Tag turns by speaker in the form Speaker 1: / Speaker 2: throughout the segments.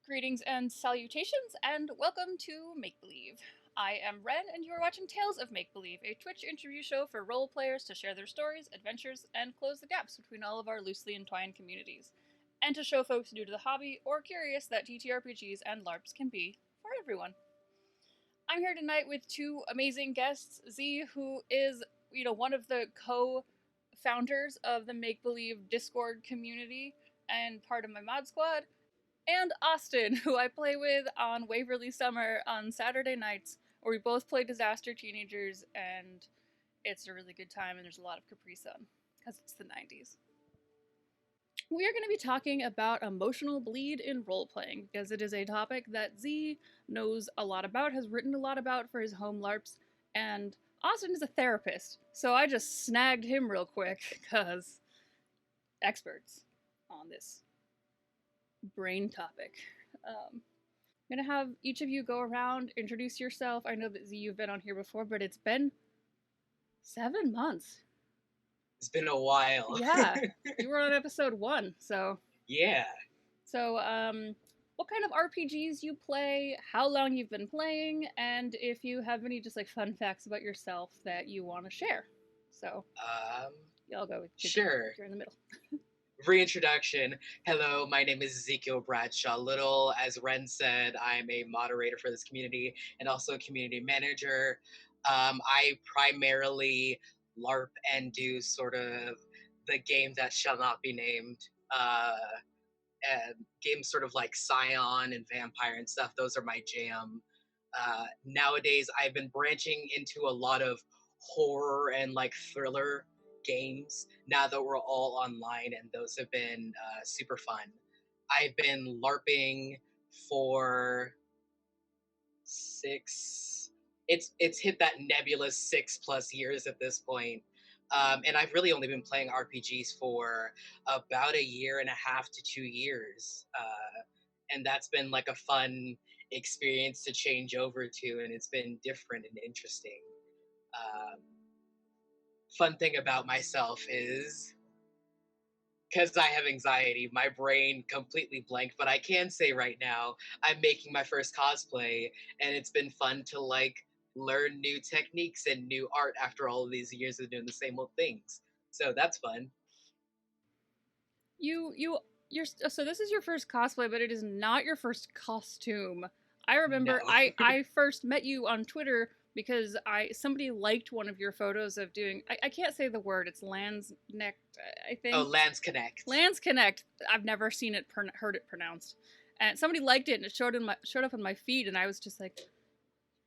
Speaker 1: Greetings and salutations, and welcome to Make Believe. I am Ren, and you are watching Tales of Make Believe, a Twitch interview show for role players to share their stories, adventures, and close the gaps between all of our loosely entwined communities, and to show folks new to the hobby or curious that TTRPGs and LARPs can be for everyone. I'm here tonight with two amazing guests, Z, who is, one of the co-founders of the Make Believe Discord community and part of my mod squad, and Austin, who I play with on Waverly Summer on Saturday nights, where we both play disaster teenagers, and it's a really good time, and there's a lot of Capri Sun, because it's the 90s. We are going to be talking about emotional bleed in role-playing, because it is a topic that Z knows a lot about, has written a lot about for his home LARPs, and Austin is a therapist, so I just snagged him real quick, because experts on this brain topic. I'm gonna have each of you go around, introduce yourself. I know that Z, you've been on here before, but it's been 7 months.
Speaker 2: It's been a while.
Speaker 1: Yeah, you were on episode 1, so.
Speaker 2: Yeah.
Speaker 1: So, what kind of RPGs you play, how long you've been playing, and if you have any just like fun facts about yourself that you want to share. So, y'all go.
Speaker 2: Sure.
Speaker 1: You're in the middle.
Speaker 2: Reintroduction. Hello, my name is Ezekiel Bradshaw Little. As Ren said, I'm a moderator for this community and also a community manager. I primarily LARP and do sort of the game that shall not be named. And games sort of like Scion and Vampire and stuff. Those are my jam. Nowadays, I've been branching into a lot of horror and like thriller games now that we're all online, and those have been super fun. I've been LARPing for it's hit that nebulous 6+ years at this point. And I've really only been playing RPGs for about a year and a half to 2 years. And that's been like a fun experience to change over to, and it's been different and interesting. Fun thing about myself is because I have anxiety, my brain completely blanked, but I can say right now, I'm making my first cosplay, and it's been fun to like learn new techniques and new art after all of these years of doing the same old things. So that's fun.
Speaker 1: So this is your first cosplay, but it is not your first costume. I remember
Speaker 2: No.
Speaker 1: I first met you on Twitter because somebody liked one of your photos of doing, I can't say the word, it's Landsneck, I think.
Speaker 2: Oh, Lands Connect.
Speaker 1: Lands Connect. I've never seen it heard it pronounced, and somebody liked it, and it showed up on my feed, and I was just like,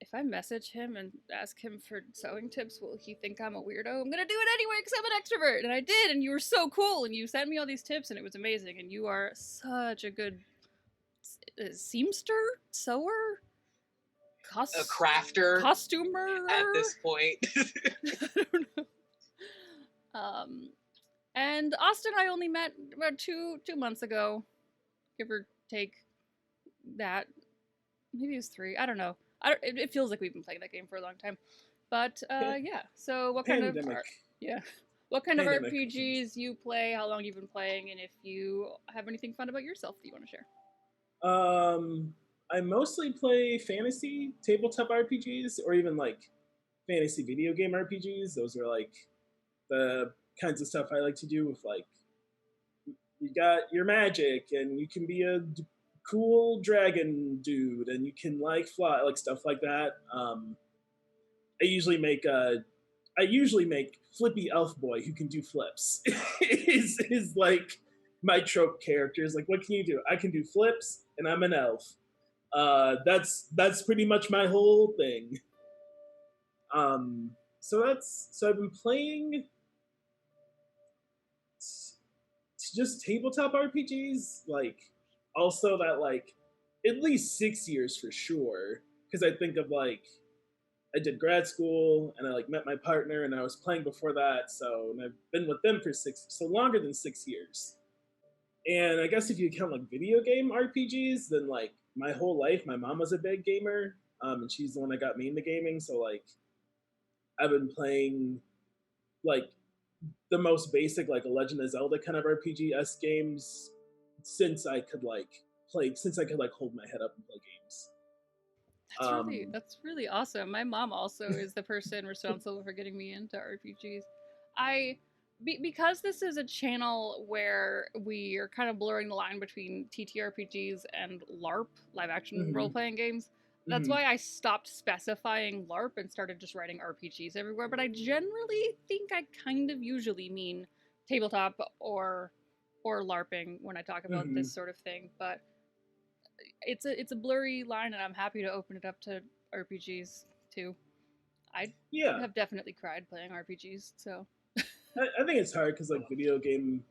Speaker 1: if I message him and ask him for sewing tips, will he think I'm a weirdo? I'm gonna do it anyway because I'm an extrovert. And I did, and you were so cool, and you sent me all these tips, and it was amazing. And you are such a good seamster, sewer,
Speaker 2: a crafter,
Speaker 1: costumer
Speaker 2: at this point.
Speaker 1: I don't know. And Austin, I only met about two months ago, give or take that. Maybe it was 3. I don't know. It feels like we've been playing that game for a long time, but yeah. So what kind of what kind of RPGs you play? How long you've been playing, and if you have anything fun about yourself that you want to share?
Speaker 3: I mostly play fantasy tabletop RPGs, or even like fantasy video game RPGs. Those are like the kinds of stuff I like to do. With like, you got your magic, and you can be a cool dragon dude, and you can like fly, like stuff like that. I usually make flippy elf boy who can do flips. is like my trope characters. Like, what can you do? I can do flips, and I'm an elf. That's pretty much my whole thing. So I've been playing just tabletop RPGs, like also that like at least 6 years for sure. Because I think of like, I did grad school and I like met my partner and I was playing before that, and I've been with them for so longer than 6 years. And I guess if you count like video game RPGs, then like my whole life, my mom was a big gamer, and she's the one that got me into gaming. So like, I've been playing like the most basic like a Legend of Zelda kind of RPG-esque games since I could like play, since I could like hold my head up and play games.
Speaker 1: That's really awesome. My mom also is the person responsible for getting me into RPGs. Because this is a channel where we are kind of blurring the line between TTRPGs and LARP, live action role playing games. That's why I stopped specifying LARP and started just writing RPGs everywhere. But I generally think I kind of usually mean tabletop or LARPing when I talk about this sort of thing. But it's a blurry line, and I'm happy to open it up to RPGs too. I have definitely cried playing RPGs, so
Speaker 3: I think it's hard because like video game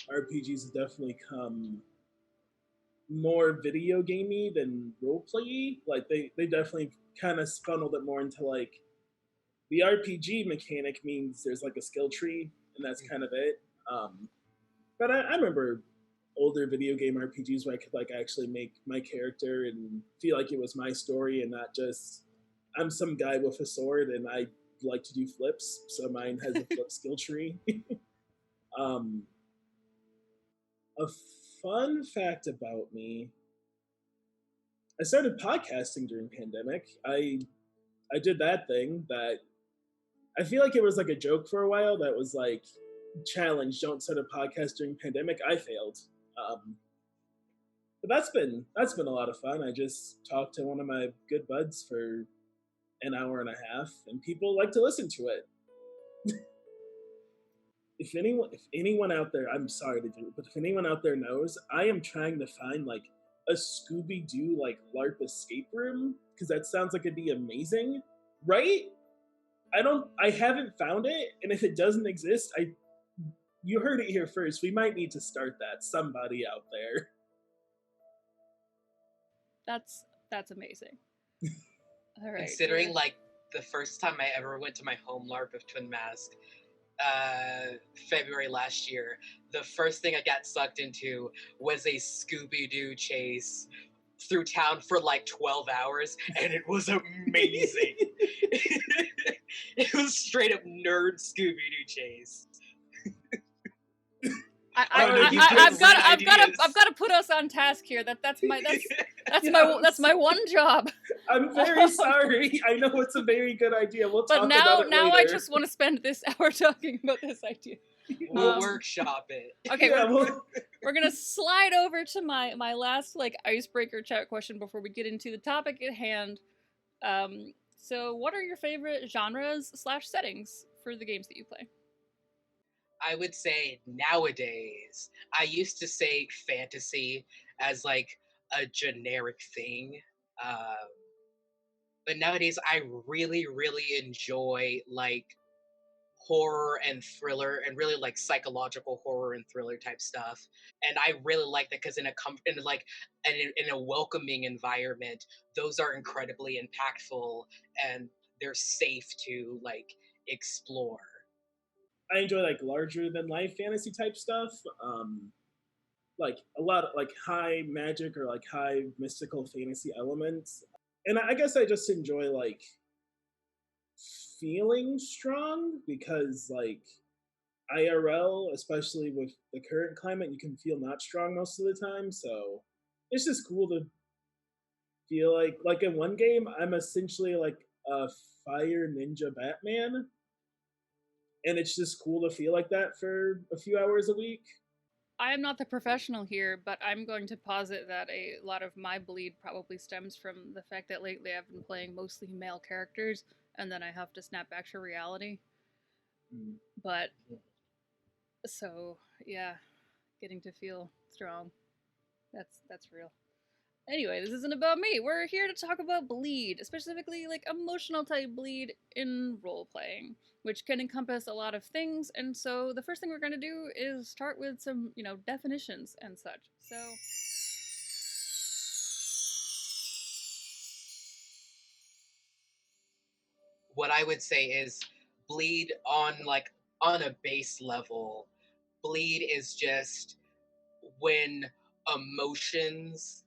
Speaker 3: RPGs have definitely come more video gamey than roleplay. Like they definitely kind of funneled it more into like the RPG mechanic means there's like a skill tree and that's kind of it. But I remember older video game RPGs where I could like actually make my character and feel like it was my story and not just I'm some guy with a sword and I like to do flips, so mine has a flip skill tree. um, a fun fact about me: I started podcasting during pandemic. I did that thing that I feel like it was like a joke for a while. That was like challenge: don't start a podcast during pandemic. I failed. But that's been a lot of fun. I just talked to one of my good buds for an hour and a half, and people like to listen to it. If anyone out there, I'm sorry to do it, but if anyone out there knows, I am trying to find like a Scooby Doo like LARP escape room because that sounds like it'd be amazing, right? I haven't found it, and if it doesn't exist, you heard it here first. We might need to start that. Somebody out there.
Speaker 1: that's amazing. All right.
Speaker 2: Considering like the first time I ever went to my home LARP of Twin Mask, February last year, the first thing I got sucked into was a Scooby-Doo chase through town for like 12 hours, and it was amazing. It was straight up nerd Scooby-Doo chase.
Speaker 1: I've got to put us on task here. That's my one job.
Speaker 3: I'm very sorry. I know it's a very good idea. We'll talk about it later.
Speaker 1: Now I just want to spend this hour talking about this idea.
Speaker 2: We'll workshop it.
Speaker 1: Okay, we're gonna slide over to my last like icebreaker chat question before we get into the topic at hand. So what are your favorite genres / settings for the games that you play?
Speaker 2: I would say nowadays, I used to say fantasy as like a generic thing. But nowadays, I really, really enjoy like horror and thriller and really like psychological horror and thriller type stuff. And I really like that because in a welcoming environment, those are incredibly impactful and they're safe to like explore.
Speaker 3: I enjoy like larger than life fantasy type stuff. Like a lot of like high magic or like high mystical fantasy elements. And I guess I just enjoy like feeling strong because like IRL, especially with the current climate, you can feel not strong most of the time. So it's just cool to feel like in one game, I'm essentially like a fire ninja Batman. And it's just cool to feel like that for a few hours a week.
Speaker 1: I am not the professional here, but I'm going to posit that a lot of my bleed probably stems from the fact that lately I've been playing mostly male characters, and then I have to snap back to reality. But, so, yeah, getting to feel strong, that's real. Anyway, this isn't about me. We're here to talk about bleed, specifically like emotional type bleed in role playing, which can encompass a lot of things. And so the first thing we're going to do is start with some, definitions and such. So
Speaker 2: what I would say is bleed on a base level. Bleed is just when emotions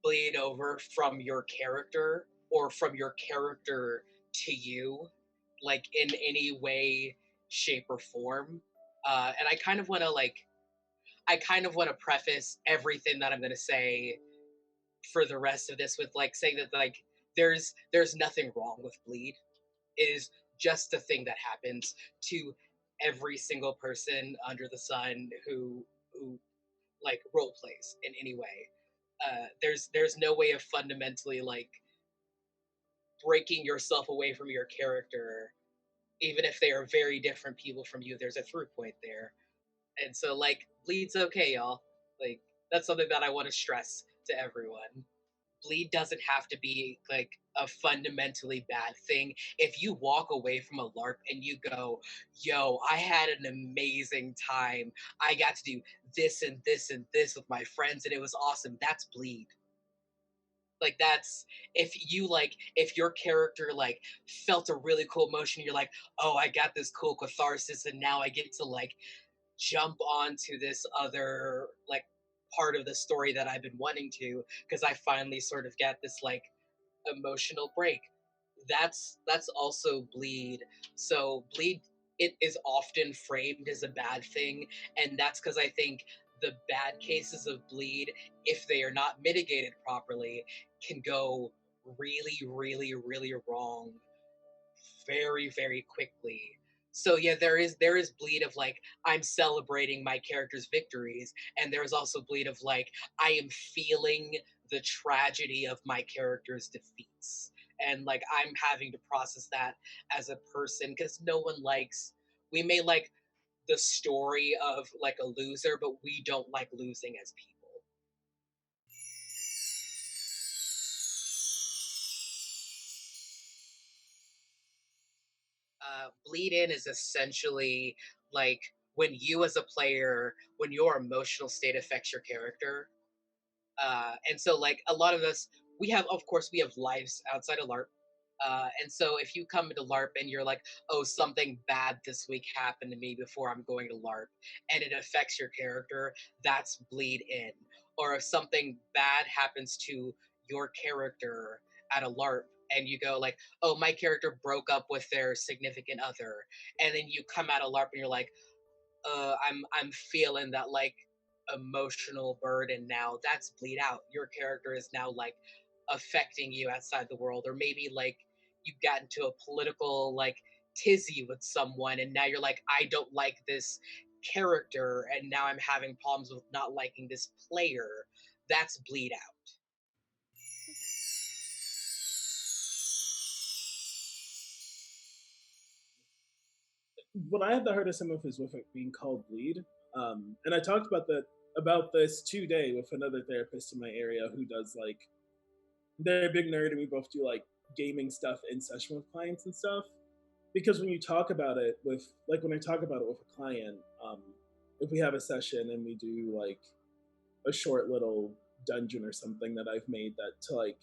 Speaker 2: bleed over from your character or from your character to you, like in any way, shape, or form. And I kind of want to preface everything that I'm going to say for the rest of this with like saying that like there's nothing wrong with bleed. It is just a thing that happens to every single person under the sun who like role plays in any way. There's no way of fundamentally like breaking yourself away from your character, even if they are very different people from you. There's a through point there, and so like bleed's okay, y'all. Like that's something that I want to stress to everyone. Bleed doesn't have to be like a fundamentally bad thing. If you walk away from a LARP and you go, yo, I had an amazing time. I got to do this and this and this with my friends and it was awesome. That's bleed. Like that's if you like if your character like felt a really cool emotion, you're like, oh, I got this cool catharsis and now I get to like jump onto this other like part of the story that I've been wanting to because I finally sort of get this like emotional break. That's also bleed. So bleed it is often framed as a bad thing, and that's because I think the bad cases of bleed, if they are not mitigated properly, can go really, really, really wrong very, very quickly. So yeah, there is bleed of like I'm celebrating my character's victories, and there's also bleed of like I am feeling the tragedy of my character's defeats. And like I'm having to process that as a person because no one likes we may like the story of like a loser, but we don't like losing as people. Bleed in is essentially like when you as a player, when your emotional state affects your character. And so like a lot of us, we have, of course, we have lives outside of LARP. And so if you come into LARP and you're like, oh, something bad this week happened to me before I'm going to LARP, and it affects your character, that's bleed in. Or if something bad happens to your character at a LARP, and you go like, oh, my character broke up with their significant other, and then you come out of LARP and you're like, I'm feeling that like emotional burden now. That's bleed out. Your character is now like affecting you outside the world, or maybe like you got into a political like tizzy with someone, and now you're like, I don't like this character, and now I'm having problems with not liking this player. That's bleed out.
Speaker 3: What I have the hardest time with is with it being called bleed. And I talked about this today with another therapist in my area who does like they're a big nerd and we both do like gaming stuff in session with clients and stuff. Because when you talk about it with like when I talk about it with a client, if we have a session and we do like a short little dungeon or something that I've made that to like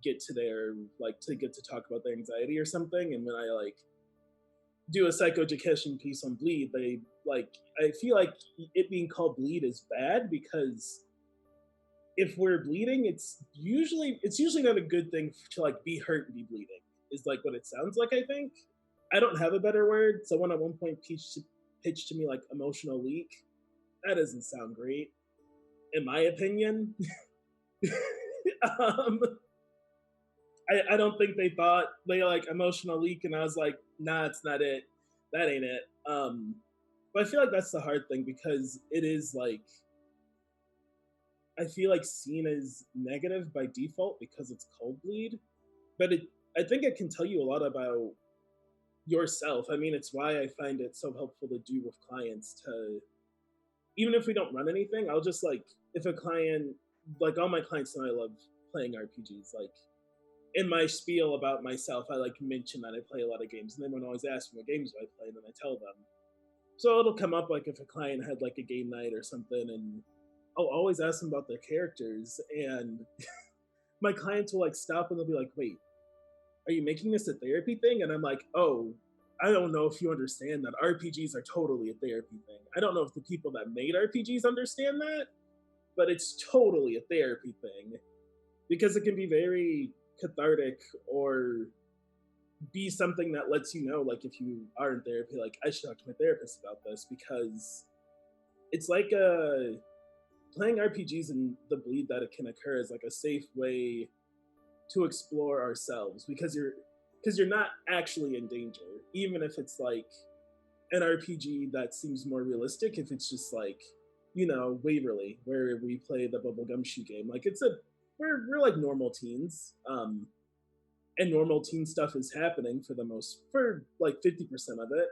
Speaker 3: get to their like to get to talk about their anxiety or something, and when I like do a psychoeducation piece on bleed, they like I feel like it being called bleed is bad because if we're bleeding, it's usually not a good thing to like be hurt and be bleeding. Is like what it sounds like. I think I don't have a better word. Someone at one point pitched to me like emotional leak. That doesn't sound great, in my opinion. um, I don't think they thought they like emotional leak, and I was like, nah, it's not it. That ain't it. But I feel like that's the hard thing because it is like I feel like seen as negative by default because it's cold bleed, but I think it can tell you a lot about yourself. I mean, it's why I find it so helpful to do with clients to even if we don't run anything, I'll just like if a client like all my clients know I love playing RPGs. Like in my spiel about myself, I like mention that I play a lot of games, and then when always ask me what games do I play, and then I tell them. So it'll come up like if a client had like a game night or something, and I'll always ask them about their characters, and my clients will like stop and they'll be like, "Wait, are you making this a therapy thing?" And I'm like, "Oh, I don't know if you understand that RPGs are totally a therapy thing. I don't know if the people that made RPGs understand that, but it's totally a therapy thing because it can be very cathartic or be something that lets you know like if you are in therapy like I should talk to my therapist about this because it's like a playing RPGs and the bleed that it can occur is like a safe way to explore ourselves because you're not actually in danger, even if it's like an RPG that seems more realistic. If it's just like, you know, Waverly, where we play the bubblegum shoe game, like we're like normal teens, and normal teen stuff is happening for like 50% of it,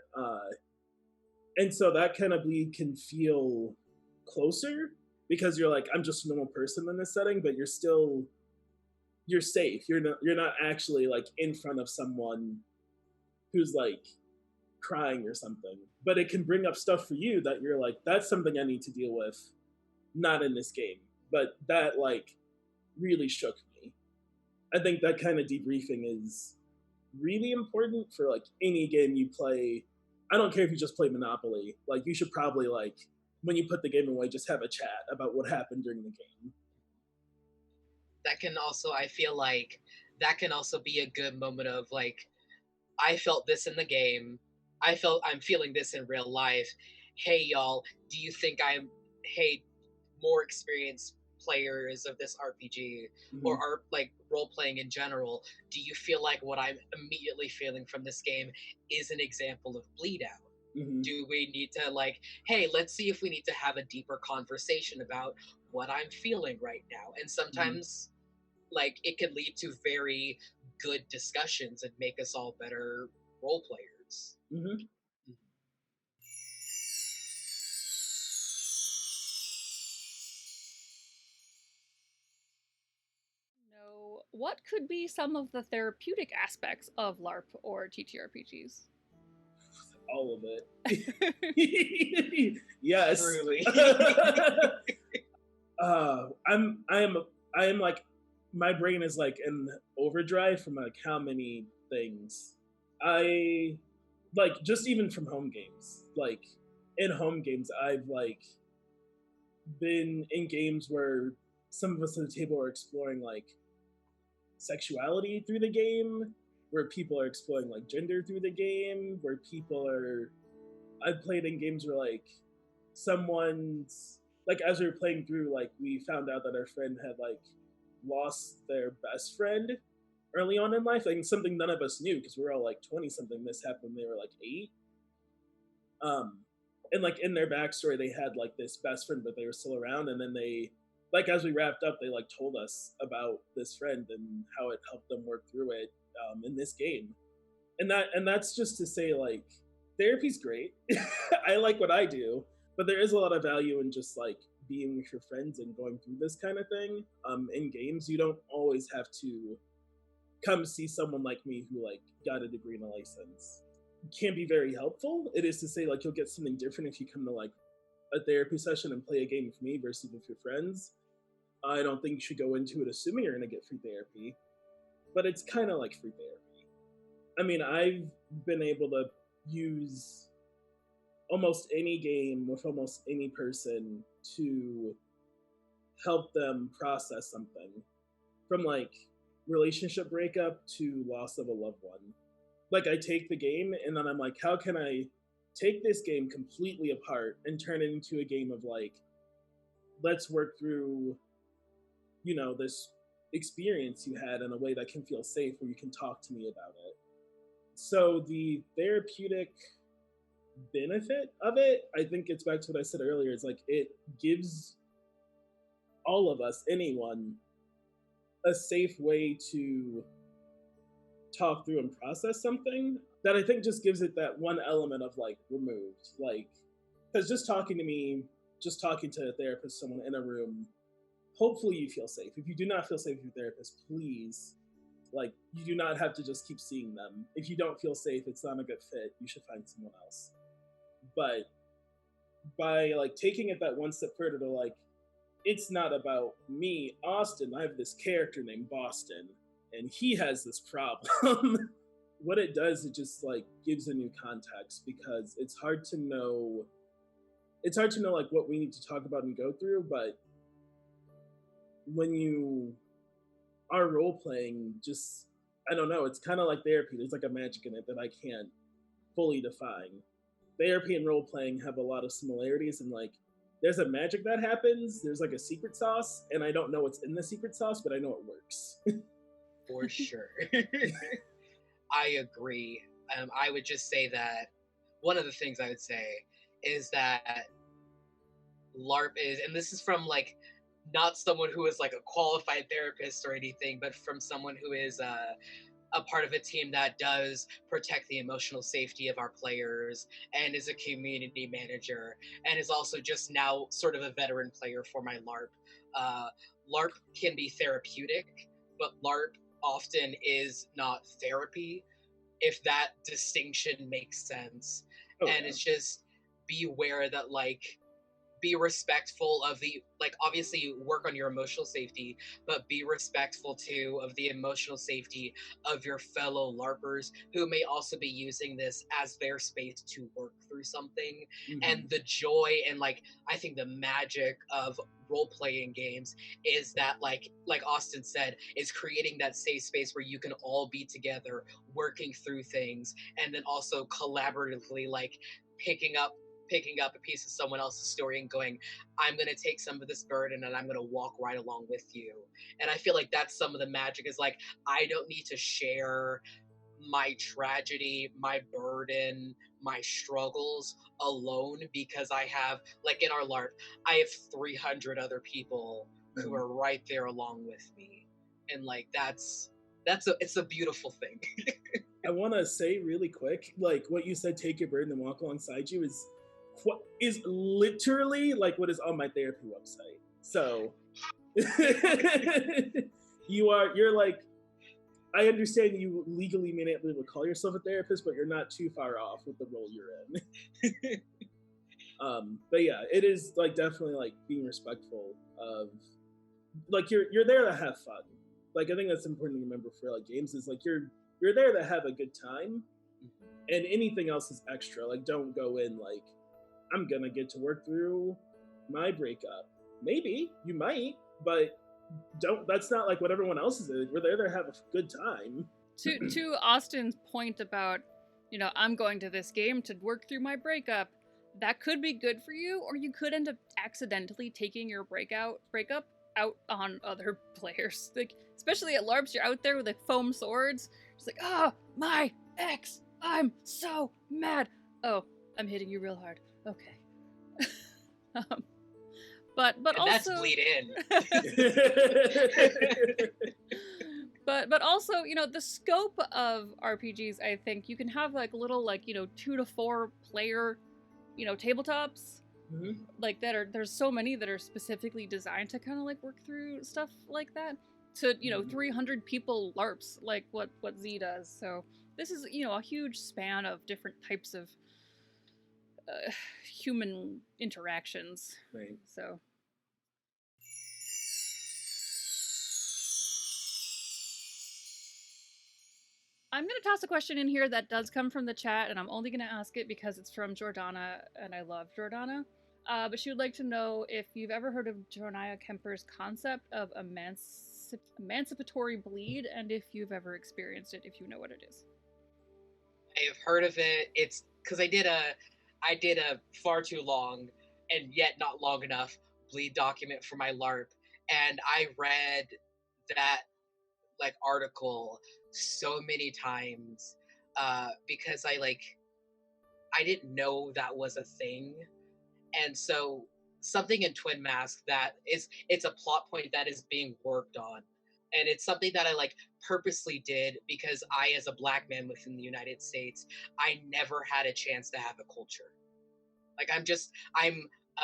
Speaker 3: and so that kind of bleed can feel closer because you're like, I'm just a normal person in this setting, but you're safe. You're not actually like in front of someone who's like crying or something. But it can bring up stuff for you that you're like, that's something I need to deal with, not in this game. But that like really shook me. I think that kind of debriefing is really important for like any game you play. I don't care if you just play Monopoly. Like you should probably like when you put the game away, just have a chat about what happened during the game.
Speaker 2: That can also, I feel like, that can also be a good moment of like, I felt this in the game. I'm feeling this in real life. Hey, y'all, do you think hey, more experienced players of this RPG or
Speaker 3: Mm-hmm.
Speaker 2: are like role playing in general, do you feel like what I'm immediately feeling from this game is an example of bleed out?
Speaker 3: Mm-hmm.
Speaker 2: Do we need to like, hey, let's see if we need to have a deeper conversation about what I'm feeling right now? And
Speaker 3: Mm-hmm.
Speaker 2: sometimes like it could lead to very good discussions and make us all better role players.
Speaker 3: Mm-hmm.
Speaker 1: No, what could be some of the therapeutic aspects of LARP or TTRPGs?
Speaker 3: All of it. Yes.
Speaker 2: Truly.
Speaker 3: I am like, my brain is like in overdrive from like how many things I like, just even from home games. Like in home games, I've like been in games where some of us at the table are exploring like sexuality through the game, where people are exploring like gender through the game, where people are. I've played in games where like someone's like, as we were playing through, like we found out that our friend had like lost their best friend early on in life, like something none of us knew because we were all like 20 something. This happened when they were like 8. Um, and like in their backstory, they had like this best friend, but they were still around. And then they, like, as we wrapped up, they like told us about this friend and how it helped them work through it, in this game. And that's just to say, like, therapy's great. I like what I do, but there is a lot of value in just like being with your friends and going through this kind of thing. In games, you don't always have to come see someone like me who like got a degree and a license. Can be very helpful. It is to say, like, you'll get something different if you come to like a therapy session and play a game with me versus with your friends. I don't think you should go into it assuming you're going to get free therapy, but it's kind of like free therapy. I mean, I've been able to use almost any game with almost any person to help them process something, from like relationship breakup to loss of a loved one. Like, I take the game and then I'm like, how can I take this game completely apart and turn it into a game of like, let's work through, you know, this experience you had in a way that can feel safe where you can talk to me about it. So the therapeutic benefit of it, I think it's back to what I said earlier. It's like it gives all of us, anyone, a safe way to talk through and process something that I think just gives it that one element of like removed. Like, because just talking to me, just talking to a therapist, someone in a room, hopefully you feel safe. If you do not feel safe with your therapist, please, like, you do not have to just keep seeing them. If you don't feel safe, it's not a good fit, you should find someone else. But by like taking it that one step further to like, it's not about me, Austin. I have this character named Boston, and he has this problem. What it does, it just like gives a new context, because it's hard to know. It's hard to know like what we need to talk about and go through, but when you are role playing, just, I don't know, it's kind of like therapy. There's like a magic in it that I can't fully define. Therapy and role playing have a lot of similarities, and like there's a magic that happens. There's like a secret sauce, and I don't know what's in the secret sauce, but I know it works.
Speaker 2: For sure. I agree. I would just say that one of the things I would say is that LARP is, and this is from like not someone who is like a qualified therapist or anything, but from someone who is a part of a team that does protect the emotional safety of our players and is a community manager and is also just now sort of a veteran player for my LARP. LARP can be therapeutic, but LARP often is not therapy, if that distinction makes sense.
Speaker 3: Oh,
Speaker 2: And
Speaker 3: yeah.
Speaker 2: it's just be aware that like be respectful of the, like, obviously work on your emotional safety, but be respectful too of the emotional safety of your fellow larpers who may also be using this as their space to work through something. And the joy and like I think the magic of role-playing games is that like Austin said, is creating that safe space where you can all be together working through things, and then also collaboratively like picking up a piece of someone else's story and going, I'm going to take some of this burden and I'm going to walk right along with you. And I feel like that's some of the magic, is like, I don't need to share my tragedy, my burden, my struggles alone, because I have, like in our LARP, I have 300 other people who are right there along with me. And like, it's a beautiful thing.
Speaker 3: I want to say really quick, like what you said, take your burden and walk alongside you is literally like what is on my therapy website. So you're like, I understand you legally may not be able to call yourself a therapist, but you're not too far off with the role you're in. But yeah, it is like definitely like being respectful of, like you're there to have fun. Like I think that's important to remember for like games, is like you're there to have a good time, and anything else is extra. Like don't go in like, I'm gonna get to work through my breakup. Maybe you might, but don't. That's not like what everyone else is in. We're there to have a good time.
Speaker 1: To Austin's point about, I'm going to this game to work through my breakup, that could be good for you, or you could end up accidentally taking your breakup out on other players. Like, especially at LARPs, you're out there with like foam swords. It's like, oh, my ex, I'm so mad. Oh, I'm hitting you real hard. Okay. But
Speaker 2: and
Speaker 1: also
Speaker 2: that's bleed in.
Speaker 1: but also, the scope of RPGs, I think you can have like little like 2 to 4 player tabletops. Like there's so many that are specifically designed to kind of like work through stuff like that, to 300 people LARPs, like what Z does. So this is a huge span of different types of human interactions.
Speaker 3: Right.
Speaker 1: So I'm going to toss a question in here that does come from the chat, and I'm only going to ask it because it's from Jordana, and I love Jordana. But she would like to know if you've ever heard of Jornaya Kemper's concept of emancipatory bleed, and if you've ever experienced it, if you know what it is.
Speaker 2: I have heard of it. It's because I did a far too long and yet not long enough bleed document for my LARP, and I read that like article so many times because I didn't know that was a thing. And so something in Twin Mask that it's a plot point that is being worked on, and it's something that I like purposely did because I, as a Black man within the United States, I never had a chance to have a culture. Like I'm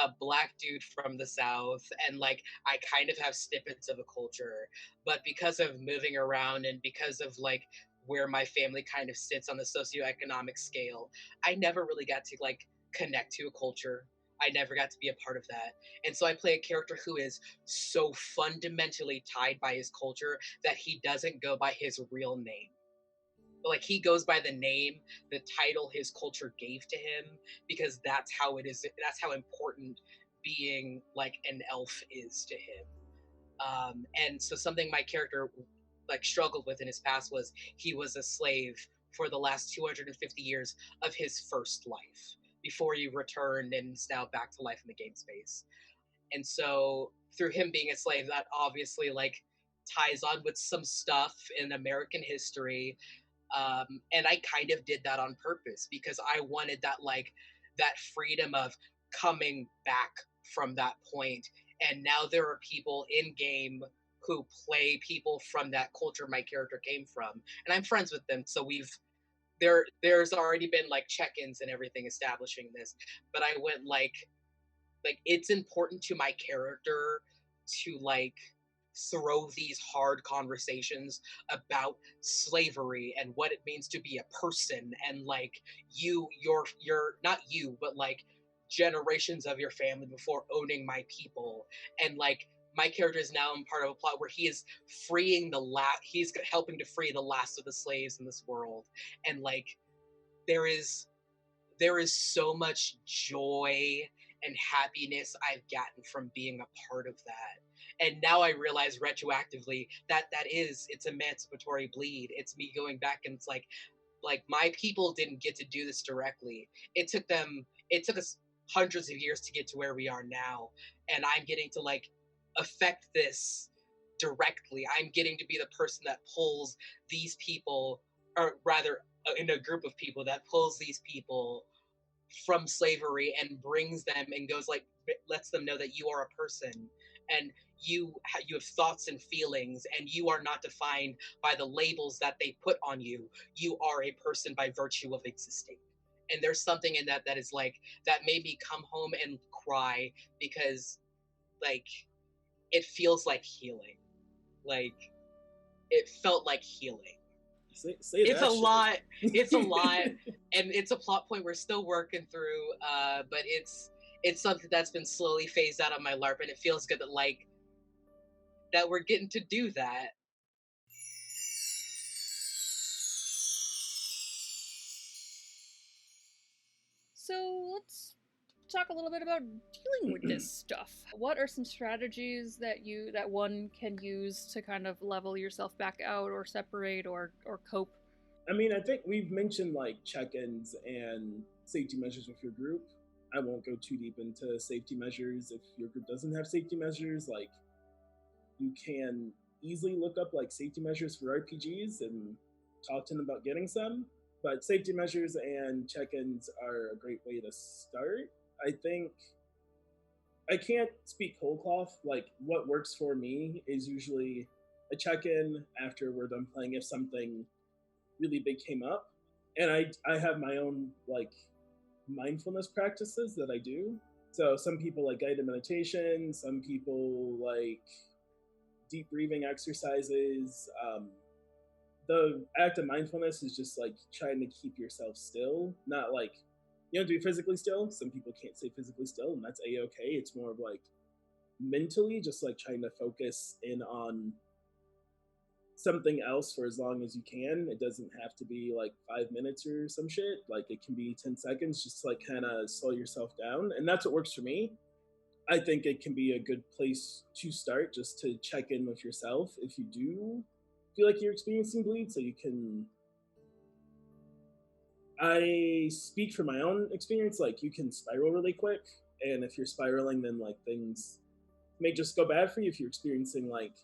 Speaker 2: a Black dude from the South, and like I kind of have snippets of a culture, but because of moving around and because of like where my family kind of sits on the socioeconomic scale, I never really got to like connect to a culture. I never got to be a part of that. And so I play a character who is so fundamentally tied by his culture that he doesn't go by his real name. Like he goes by the name, the title his culture gave to him, because that's how it is. That's how important being like an elf is to him. And so something my character like struggled with in his past was he was a slave for the last 250 years of his first life. before you returned and is now back to life in the game space. And so through him being a slave, that obviously like ties on with some stuff in American history. And I kind of did that on purpose because I wanted that freedom of coming back from that point. And now there are people in game who play people from that culture my character came from, and I'm friends with them. So there's already been like check-ins and everything establishing this, but I went like it's important to my character to like throw these hard conversations about slavery and what it means to be a person, and like you're not you but like generations of your family before owning my people. And like my character is now in part of a plot where he is he's helping to free the last of the slaves in this world. And like there is there is so much joy and happiness I've gotten from being a part of that. And now I realize retroactively that it's emancipatory bleed. It's me going back, and it's like my people didn't get to do this directly. It took us hundreds of years to get to where we are now, and I'm getting to like affect this directly. I'm getting to be the person that pulls these people, or rather in a group of people that pulls these people from slavery and brings them and goes like lets them know that you are a person, and you have thoughts and feelings, and you are not defined by the labels that they put on you. You are a person by virtue of existing. And there's something in that that is like that made me come home and cry, because like it feels like healing. Like it felt like healing.
Speaker 3: Say
Speaker 2: It's
Speaker 3: that
Speaker 2: a
Speaker 3: shit.
Speaker 2: lot. It's a lot, and it's a plot point we're still working through. But it's something that's been slowly phased out of my LARP, and it feels good that like that we're getting to do that.
Speaker 1: So let's talk a little bit about dealing with this stuff. What are some strategies that one can use to kind of level yourself back out, or separate, or cope?
Speaker 3: I mean, I think we've mentioned like check-ins and safety measures with your group. I won't go too deep into safety measures. If your group doesn't have safety measures, like you can easily look up like safety measures for RPGs and talk to them about getting some. But safety measures and check-ins are a great way to start. I think I can't speak whole cloth. Like what works for me is usually a check-in after we're done playing if something really big came up. And I have my own like mindfulness practices that I do. So some people like guided meditation, some people like deep breathing exercises. The act of mindfulness is just like trying to keep yourself still, not like you don't have to be physically still. Some people can't stay physically still, and that's a-okay. It's more of like mentally just like trying to focus in on something else for as long as you can. It doesn't have to be like 5 minutes or some shit. Like it can be 10 seconds, just to like kind of slow yourself down. And that's what works for me. I think it can be a good place to start, just to check in with yourself if you do feel like you're experiencing bleed, so you can. I speak from my own experience, like you can spiral really quick, and if you're spiraling, then like things may just go bad for you. If you're experiencing like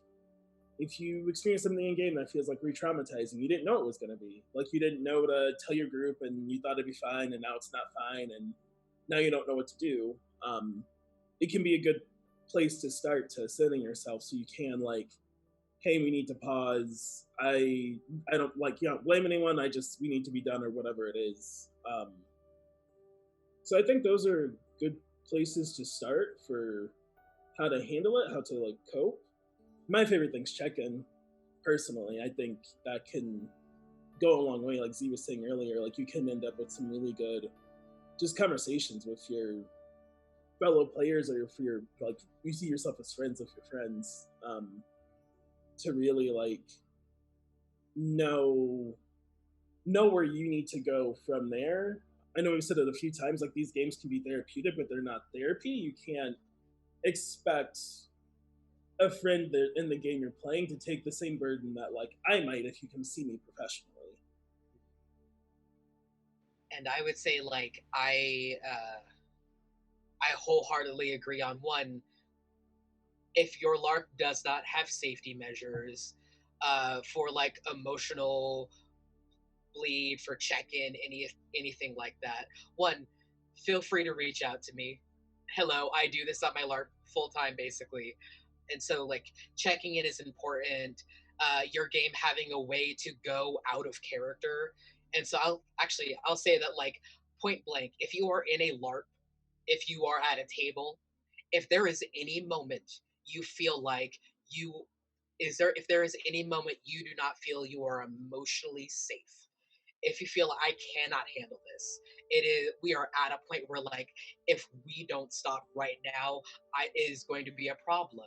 Speaker 3: if you experience something in game that feels like re-traumatizing, you didn't know it was going to be. Like you didn't know to tell your group, and you thought it'd be fine, and now it's not fine, and now you don't know what to do. It can be a good place to start to setting yourself, so you can like, hey, we need to pause. I don't like blame anyone. We need to be done or whatever it is. So I think those are good places to start for how to handle it, how to like cope. My favorite thing's check-in. Personally, I think that can go a long way. Like Z was saying earlier, like you can end up with some really good just conversations with your fellow players, or if you're like you see yourself as friends with your friends, to really like know where you need to go from there. I know we've said it a few times, like these games can be therapeutic, but they're not therapy. You can't expect a friend that in the game you're playing to take the same burden that like I might if you come see me professionally.
Speaker 2: And I would say like I wholeheartedly agree on one. If your LARP does not have safety measures for like emotional bleed, for check-in, anything like that, one, feel free to reach out to me. Hello, I do this on my LARP full time basically, and so like checking in is important. Your game having a way to go out of character, and so I'll say that like point blank, if you are in a LARP, if you are at a table, if there is any moment you feel like you if there is any moment you do not feel you are emotionally safe, if you feel I cannot handle this, it is we are at a point where like if we don't stop right now, it is going to be a problem.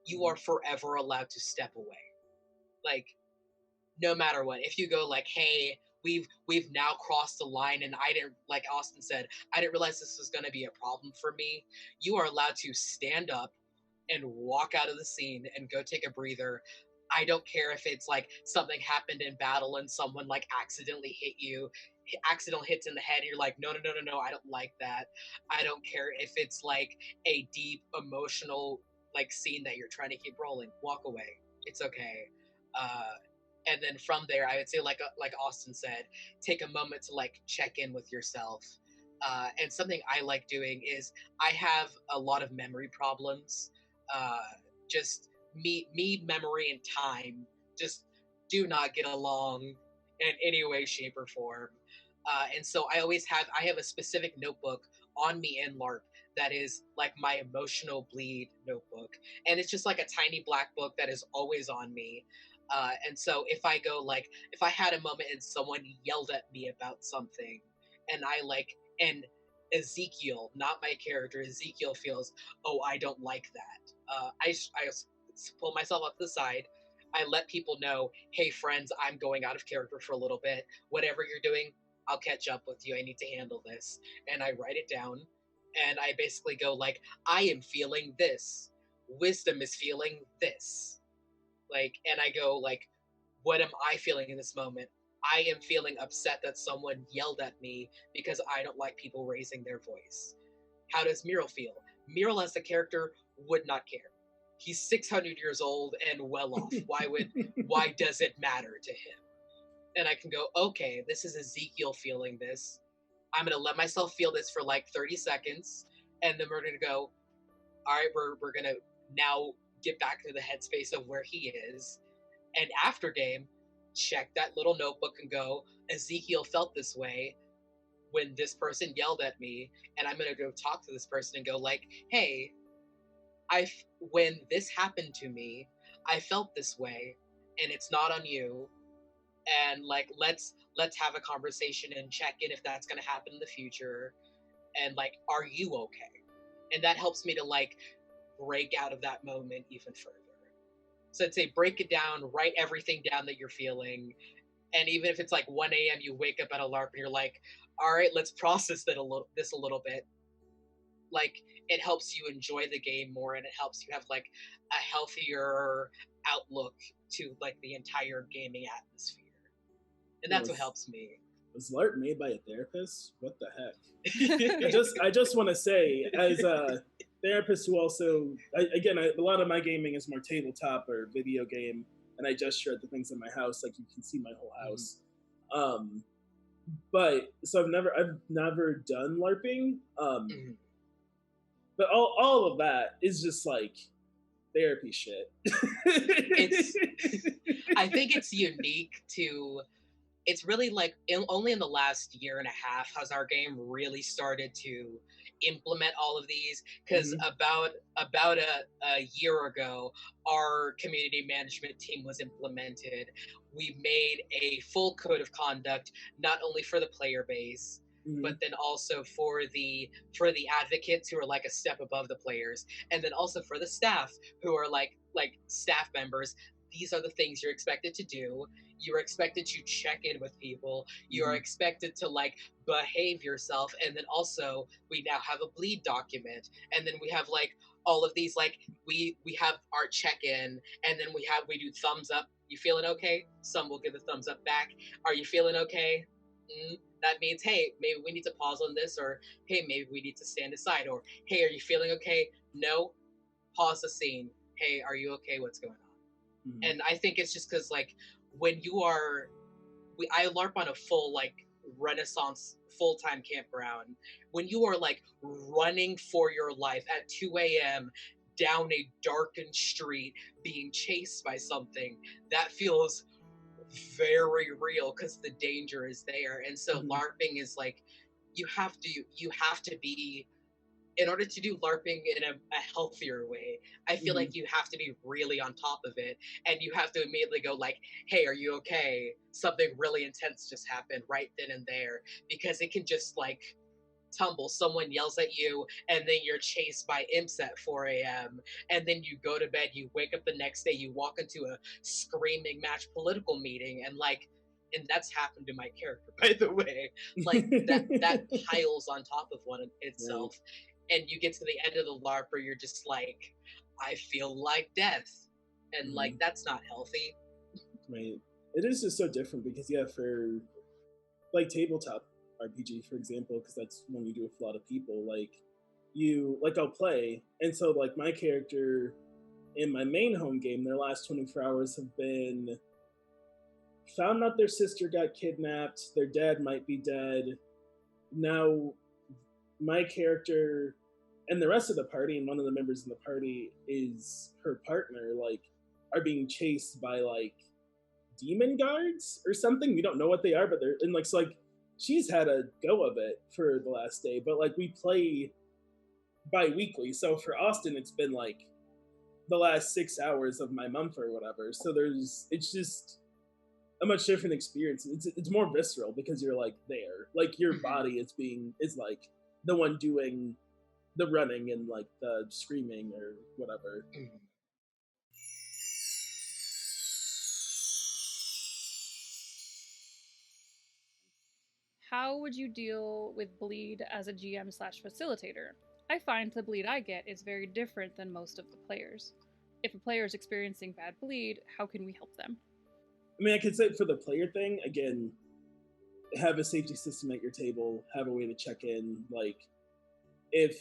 Speaker 2: You are forever allowed to step away. Like no matter what. If you go like, hey, we've now crossed the line and I didn't, like Austin said, I didn't realize this was going to be a problem for me, you are allowed to stand up and walk out of the scene and go take a breather. I don't care if it's like something happened in battle and someone like accidentally hit you, accidental hits in the head, and you're like, no, no, no, no, no, I don't like that. I don't care if it's like a deep emotional like scene that you're trying to keep rolling. Walk away. It's okay. Uh, and then from there, I would say like Austin said, take a moment to like check in with yourself. And something I like doing is I have a lot of memory problems. uh, just me, memory, and time just do not get along in any way, shape, or form. And so I have a specific notebook on me in LARP that is like my emotional bleed notebook, and it's just like a tiny black book that is always on me. And so if I had a moment and someone yelled at me about something, and I like and Ezekiel, not my character, Ezekiel feels, oh, I don't like that. I pull myself up to the side. I let people know, hey, friends, I'm going out of character for a little bit. Whatever you're doing, I'll catch up with you. I need to handle this. And I write it down. And I basically go like, I am feeling this. Wisdom is feeling this. Like, and I go like, what am I feeling in this moment? I am feeling upset that someone yelled at me because I don't like people raising their voice. How does Muriel feel? Muriel as the character would not care. He's 600 years old and well off. Why does it matter to him? And I can go, okay, this is Ezekiel feeling this. I'm gonna let myself feel this for like 30 seconds, and then we're gonna go, all right, we're gonna now get back to the headspace of where he is. And after game, check that little notebook and go, Ezekiel felt this way when this person yelled at me, and I'm gonna go talk to this person and go like, hey, I when this happened to me, I felt this way, and it's not on you. And like let's have a conversation and check in if that's gonna happen in the future. And like, are you okay? And that helps me to like break out of that moment even further. So I'd say break it down, write everything down that you're feeling. And even if it's like 1 a.m., you wake up at a LARP and you're like, all right, let's process this a little bit. Like it helps you enjoy the game more, and it helps you have like a healthier outlook to like the entire gaming atmosphere. And that's what helps me.
Speaker 3: Was LARP made by a therapist? What the heck? I just want to say, as a therapist who also, a lot of my gaming is more tabletop or video game, and I gesture at the things in my house, like you can see my whole house. But so I've never done LARPing. But all of that is just like therapy shit.
Speaker 2: I think it's unique to. It's really like only in the last year and a half has our game really started to implement all of these, because about a year ago our community management team was implemented. We made a full code of conduct, not only for the player base, but then also for the advocates who are like a step above the players, and then also for the staff who are like staff members. These are the things you're expected to do. You're expected to check in with people. You are expected to like behave yourself. And then also we now have a bleed document. And then we have like all of these, like we have our check-in, and then we do thumbs up. You feeling okay? Some will give a thumbs up back. Are you feeling okay? That means, hey, maybe we need to pause on this, or hey, maybe we need to stand aside, or hey, are you feeling okay? No, pause the scene. Hey, are you okay? What's going on?
Speaker 3: Mm-hmm.
Speaker 2: And I think it's just because like when you are, I LARP on a full like Renaissance full-time campground. When you are like running for your life at 2 a.m. down a darkened street, being chased by something, that feels very real because the danger is there. And so
Speaker 3: Mm-hmm.
Speaker 2: LARPing is like you have to be, in order to do LARPing in a healthier way, I feel
Speaker 3: Mm-hmm.
Speaker 2: like you have to be really on top of it, and you have to immediately go like, "Hey, are you okay? Something really intense just happened right then and there," because it can just like tumble. Someone yells at you, and then you're chased by imps at 4 a.m. And then you go to bed. You wake up the next day. You walk into a screaming match political meeting, and like. And that's happened to my character, by the way. Like that piles on top of one
Speaker 3: Right.
Speaker 2: itself, and you get to the end of the LARP where you're just like, I feel like death. And
Speaker 3: Mm-hmm.
Speaker 2: like that's not healthy.
Speaker 3: Right. It is just so different because yeah, for like tabletop RPG, for example, because that's when you do with a lot of people, like you like I'll play, and so like my character in my main home game, their last 24 hours have been found out their sister got kidnapped, their dad might be dead. Now my character and the rest of the party and one of the members in the party is her partner, like are being chased by like demon guards or something. We don't know what they are, but they're and like so like she's had a go of it for the last day, but like we play bi-weekly. So for Austin it's been like the last 6 hours of my month or whatever. So it's just a much different experience. It's more visceral because you're like there. Like your body is like the one doing the running and like the screaming or whatever.
Speaker 1: How would you deal with bleed as a GM/facilitator? I find the bleed I get is very different than most of the players. If a player is experiencing bad bleed, how can we help them?
Speaker 3: I mean, I could say for the player thing again, have a safety system at your table, have a way to check in. Like if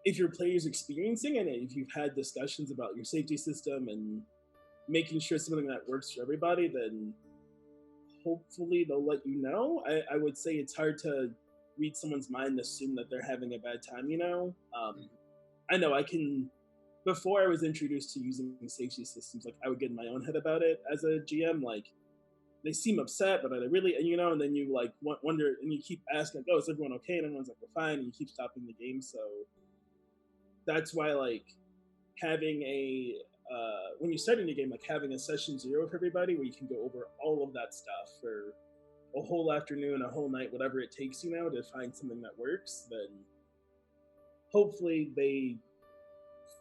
Speaker 3: your player's experiencing it, and if you've had discussions about your safety system and making sure something that works for everybody, then hopefully they'll let you know. I would say it's hard to read someone's mind and assume that they're having a bad time, you know? I know I can, before I was introduced to using safety systems, like I would get in my own head about it as a GM, like they seem upset, but are they really, and you know, and then you like wonder, and you keep asking, like, oh, is everyone okay? And everyone's like, we're fine, and you keep stopping the game. So that's why like having a when you're starting the game, like having a session 0 for everybody where you can go over all of that stuff for a whole afternoon, a whole night, whatever it takes you now to find something that works, then hopefully they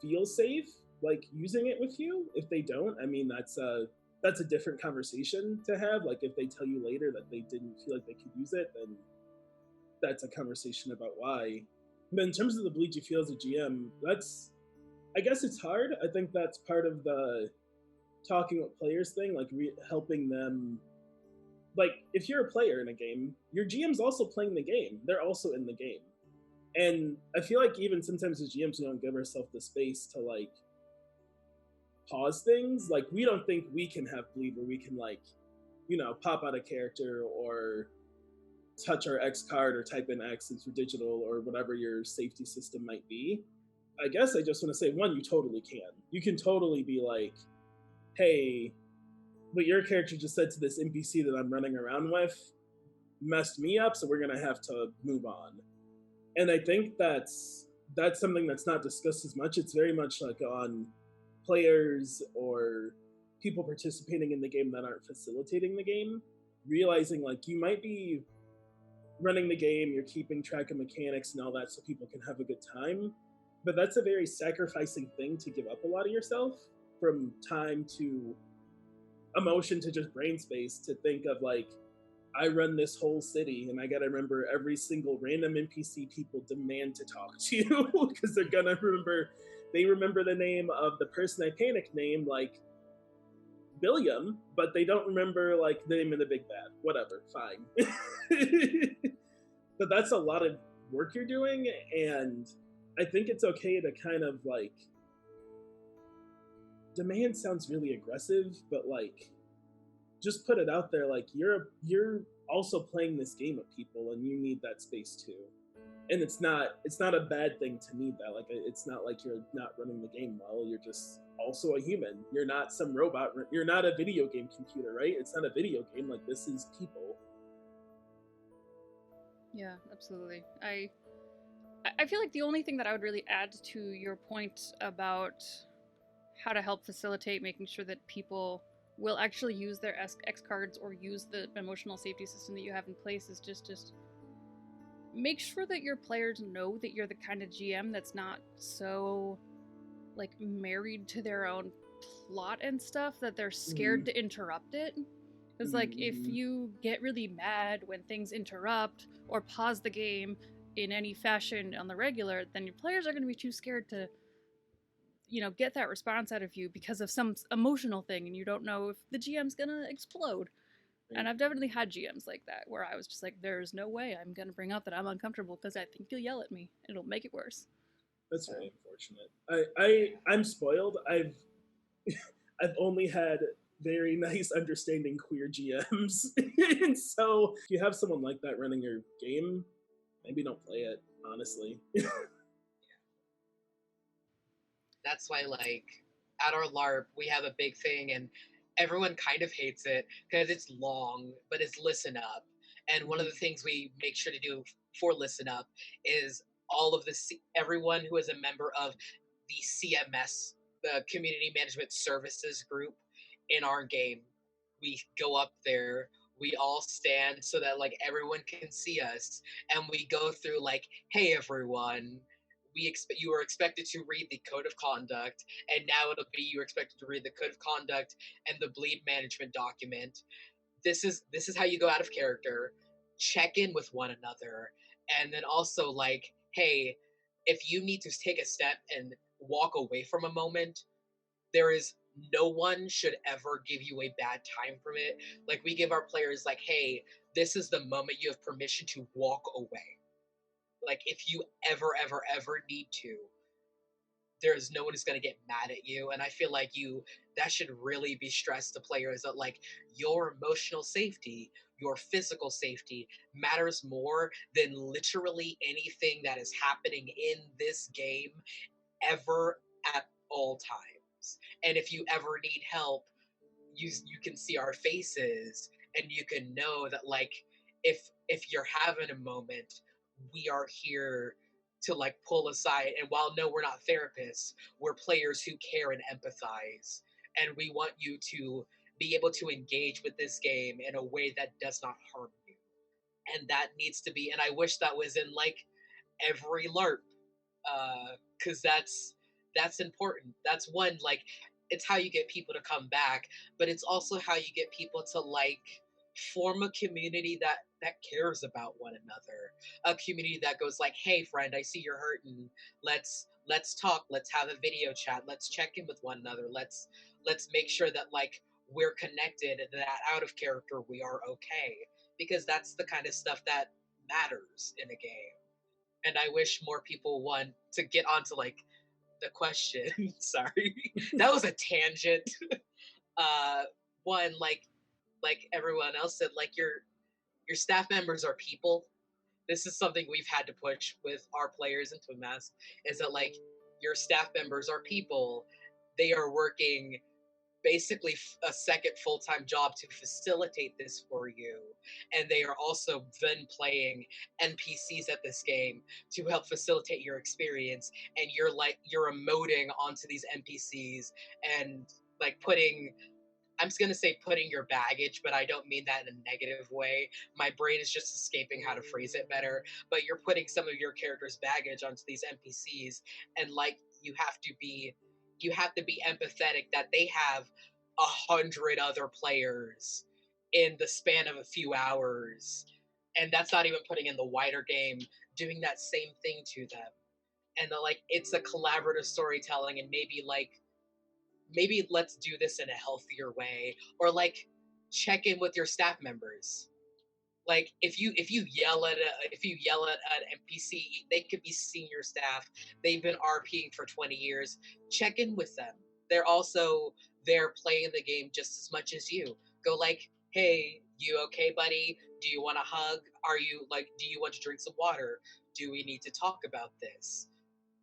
Speaker 3: feel safe like using it with you. If they don't, I mean that's a different conversation to have. Like if they tell you later that they didn't feel like they could use it, then that's a conversation about why. But in terms of the bleed you feel as a GM, that's I guess it's hard. I think that's part of the talking with players thing, like helping them. Like if you're a player in a game, your GM's also playing the game. They're also in the game, and I feel like even sometimes as GMs we don't give ourselves the space to like pause things. Like we don't think we can have bleed where we can like, you know, pop out a character or touch our X card or type in X into digital or whatever your safety system might be. I guess I just want to say one, you totally can. You can totally be like, hey, what your character just said to this NPC that I'm running around with messed me up, so we're gonna have to move on. And I think that's something that's not discussed as much. It's very much like on players or people participating in the game that aren't facilitating the game, realizing like you might be running the game, you're keeping track of mechanics and all that so people can have a good time. But that's a very sacrificing thing to give up a lot of yourself, from time to emotion to just brain space, to think of like, I run this whole city and I gotta remember every single random NPC people demand to talk to because they're gonna remember, they remember the name of the person I panicked named like Billiam, but they don't remember like the name of the big bad. Whatever, fine. But that's a lot of work you're doing, and I think it's okay to kind of like demand sounds really aggressive, but like just put it out there like you're also playing this game of people and you need that space too. And it's not a bad thing to need that. Like it's not like you're not running the game well. You're just also a human. You're not some robot. You're not a video game computer, right? It's not a video game. Like this is people.
Speaker 1: Yeah, absolutely. I feel like the only thing that I would really add to your point about how to help facilitate making sure that people will actually use their X cards or use the emotional safety system that you have in place is just make sure that your players know that you're the kind of GM that's not so like married to their own plot and stuff that they're scared to interrupt it. Because like if you get really mad when things interrupt or pause the game in any fashion on the regular, then your players are going to be too scared to get that response out of you because of some emotional thing, and you don't know if the GM's gonna explode. And I've definitely had GMs like that where I was just like, there's no way I'm gonna bring up that I'm uncomfortable because I think you'll yell at me. It'll make it worse.
Speaker 3: That's very unfortunate. I'm spoiled. I've only had very nice, understanding queer GMs, and so if you have someone like that running your game, maybe don't play it. Honestly.
Speaker 2: That's why, like, at our LARP, we have a big thing, and everyone kind of hates it because it's long, but it's Listen Up. And one of the things we make sure to do for Listen Up is all of everyone who is a member of the CMS, the Community Management Services group in our game, we go up there, we all stand so that like everyone can see us, and we go through like, hey everyone, you are expected to read the code of conduct, and now it'll be you're expected to read the code of conduct and the bleed management document. This is how you go out of character. Check in with one another, and then also like, hey, if you need to take a step and walk away from a moment, there is no one should ever give you a bad time from it. Like we give our players like, hey, this is the moment you have permission to walk away. Like if you ever need to, there's no one who's going to get mad at you. And I feel like that should really be stressed to players that like your emotional safety, your physical safety matters more than literally anything that is happening in this game ever at all times. And if you ever need help, you can see our faces and you can know that like if you're having a moment, we are here to like pull aside. And while no, we're not therapists, we're players who care and empathize, and we want you to be able to engage with this game in a way that does not harm you. And that needs to be, and I wish that was in like every LARP, because that's important. That's one, like it's how you get people to come back, but it's also how you get people to like form a community that cares about one another, a community that goes like, hey friend, I see you're hurting, let's talk, let's have a video chat, let's check in with one another, let's make sure that like we're connected and that out of character we are okay, because that's the kind of stuff that matters in a game. And I wish more people want to get onto like the question. Sorry, that was a tangent. One, like everyone else said, like your staff members are people. This is something we've had to push with our players into a mask, is that like your staff members are people. They are working basically a second full-time job to facilitate this for you, and they are also then playing NPCs at this game to help facilitate your experience, and you're emoting onto these NPCs and like I'm just gonna say putting your baggage, but I don't mean that in a negative way. My brain is just escaping how to phrase it better. But you're putting some of your character's baggage onto these NPCs, and like you have to be empathetic that they have 100 other players in the span of a few hours, and that's not even putting in the wider game doing that same thing to them. And like it's a collaborative storytelling, and maybe like maybe let's do this in a healthier way, or like check in with your staff members. Like if you yell at an NPC, they could be senior staff. They've been RPing for 20 years. Check in with them. They're also there playing the game just as much as you. Go like, hey, you okay, buddy? Do you want a hug? Are you like, do you want to drink some water? Do we need to talk about this?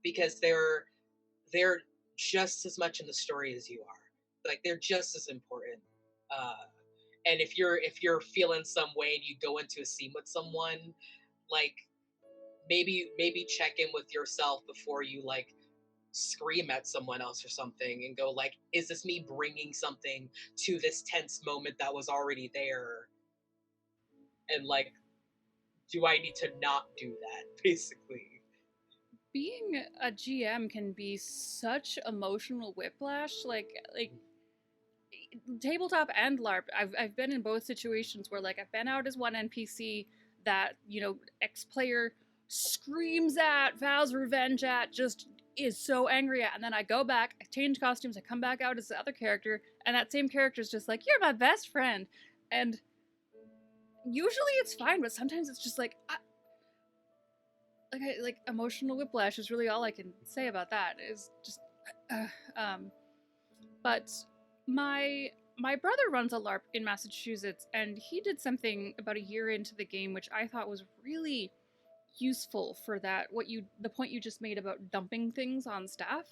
Speaker 2: Because they're just as much in the story as you are. Like they're just as important. Uh, and if you're feeling some way and you go into a scene with someone, like maybe check in with yourself before you like scream at someone else or something, and go like, is this me bringing something to this tense moment that was already there, and like, do I need to not do that, basically?
Speaker 1: Being a GM can be such emotional whiplash. Like tabletop and LARP. I've been in both situations where like I've been out as one NPC that, you know, X player screams at, vows revenge at, just is so angry at, and then I go back, I change costumes, I come back out as the other character, and that same character is just like, "You're my best friend," and usually it's fine, but sometimes it's just like, like emotional whiplash is really all I can say about that. Is just, uh, um, but my brother runs a LARP in Massachusetts, and he did something about a year into the game which I thought was really useful for that. The point you just made about dumping things on staff.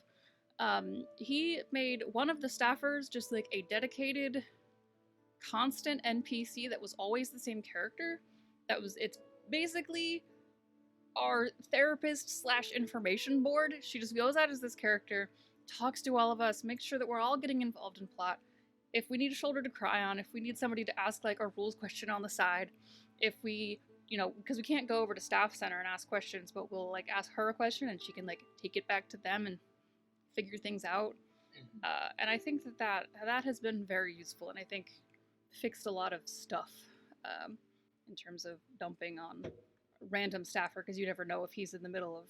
Speaker 1: He made one of the staffers just like a dedicated, constant NPC that was always the same character. It's basically our therapist slash information board. She just goes out as this character, talks to all of us, makes sure that we're all getting involved in plot. If we need a shoulder to cry on, if we need somebody to ask like a rules question on the side, if we, you know, because we can't go over to staff center and ask questions, but we'll like ask her a question and she can like take it back to them and figure things out. And I think that has been very useful, and I think fixed a lot of stuff in terms of dumping on random staffer, because you never know if he's in the middle of,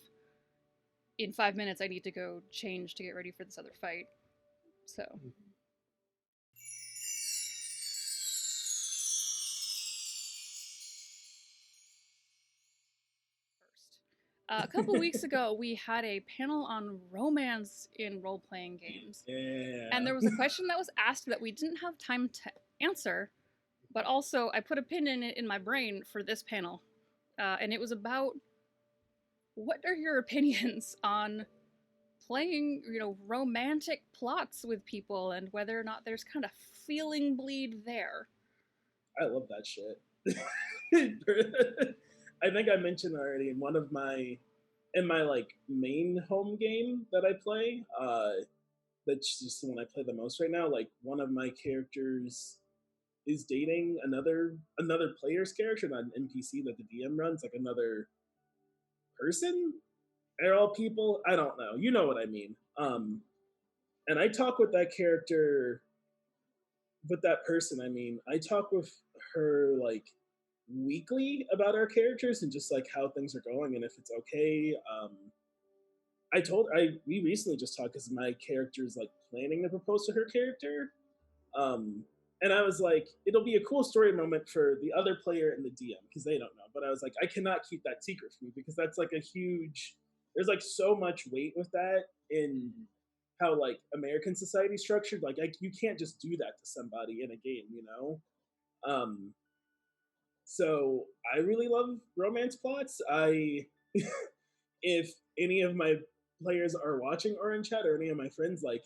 Speaker 1: in 5 minutes I need to go change to get ready for this other fight. So a couple weeks ago we had a panel on romance in role-playing games.
Speaker 3: Yeah.
Speaker 1: And there was a question that was asked that we didn't have time to answer, but also I put a pin in it in my brain for this panel. And it was about, what are your opinions on playing, you know, romantic plots with people, and whether or not there's kind of feeling bleed there?
Speaker 3: I love that shit. I think I mentioned already in my like main home game that I play. That's just the one I play the most right now. Like one of my characters is dating another player's character, not an NPC that the DM runs, like another person. They're all people. I don't know. You know what I mean. And I talk with that character, with that person. I mean, I talk with her like weekly about our characters and just like how things are going and if it's okay. We recently just talked because my character is like planning to propose to her character. Um, and I was like, it'll be a cool story moment for the other player and the DM because they don't know. But I was like, I cannot keep that secret from you because that's like a huge. There's like so much weight with that in how like American society is structured. Like, you can't just do that to somebody in a game, you know. So I really love romance plots. If any of my players are watching or in chat or any of my friends, like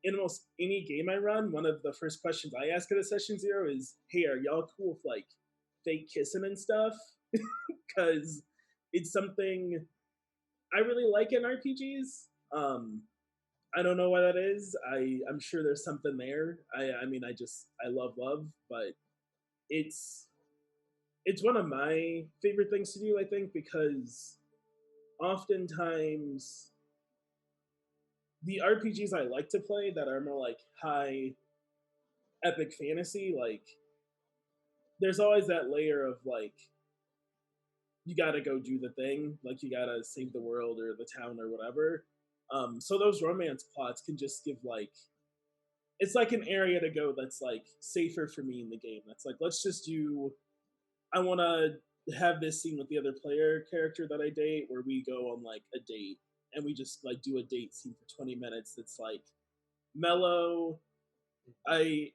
Speaker 3: in almost any game I run, one of the first questions I ask at a session zero is, "Hey, are y'all cool with like fake kissing and stuff?" Because it's something I really like in RPGs. I don't know why that is. I'm sure there's something there. I mean, I love love, but it's it's one of my favorite things to do. I think because oftentimes the RPGs I like to play that are more like high epic fantasy, like there's always that layer of like you gotta go do the thing, like you gotta save the world or the town or whatever. So those romance plots can just give like, it's like an area to go that's like safer for me in the game. That's like, let's just do, I want to have this scene with the other player character that I date where we go on like a date and we just like do a date scene for 20 minutes that's like mellow. I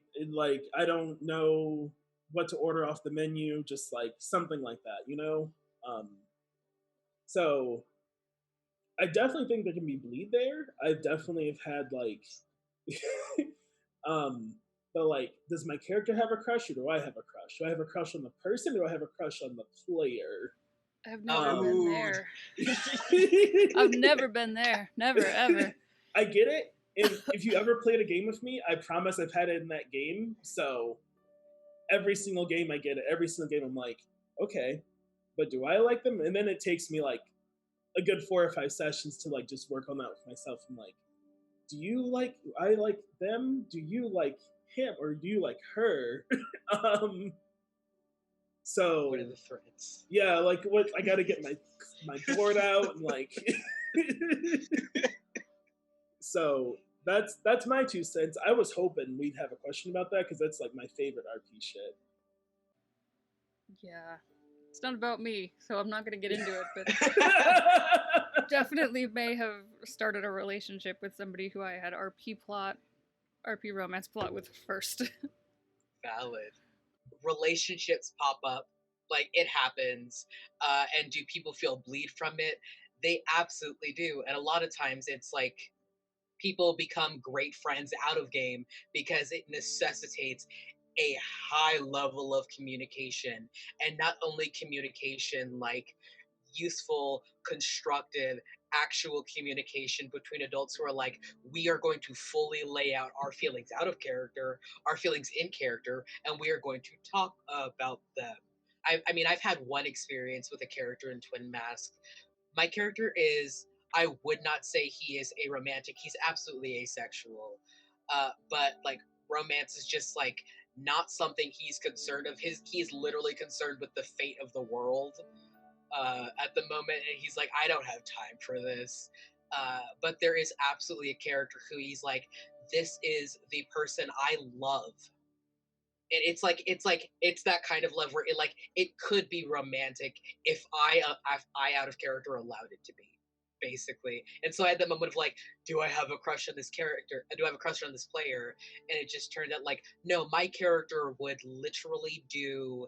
Speaker 3: don't know what to order off the menu, just like something like that, you know? So I definitely think there can be bleed there. I definitely have had like but like, does my character have a crush or do I have a crush? Do I have a crush on the person or do I have a crush on the player?
Speaker 1: I've never been
Speaker 2: Dude.
Speaker 1: there. I've never been there. Never, ever.
Speaker 3: I get it. And if you ever played a game with me, I promise I've had it in that game. So every single game I get it. Every single game I'm like, okay, but do I like them? And then it takes me like a good 4 or 5 sessions to like just work on that with myself. I'm like, do you like I like them? Do you like him or do you like her? um so
Speaker 2: What are the threats?
Speaker 3: yeah, like what I gotta get my board out and like so that's my 2 cents. I was hoping we'd have a question about that because that's like my favorite RP shit.
Speaker 1: Yeah. It's not about me, so I'm not going to get into it, but definitely may have started a relationship with somebody who I had RP romance plot with first.
Speaker 2: Valid. Relationships pop up, like it happens, and do people feel bleed from it? They absolutely do, and a lot of times it's like people become great friends out of game because it necessitates a high level of communication, and not only communication like useful, constructive, actual communication between adults who are like, we are going to fully lay out our feelings out of character, our feelings in character, and we are going to talk about them. I mean, I've had one experience with a character in Twin Mask. My character is, I would not say he is a romantic. He's absolutely asexual. But like romance is just like not something he's concerned of. He's literally concerned with the fate of the world at the moment, and he's like, I don't have time for this. But there is absolutely a character who he's like, this is the person I love. And it's that kind of love where it could be romantic if I out of character allowed it to be, basically. And so I had that moment of like, do I have a crush on this character? Do I have a crush on this player? And it just turned out like, no, my character would literally do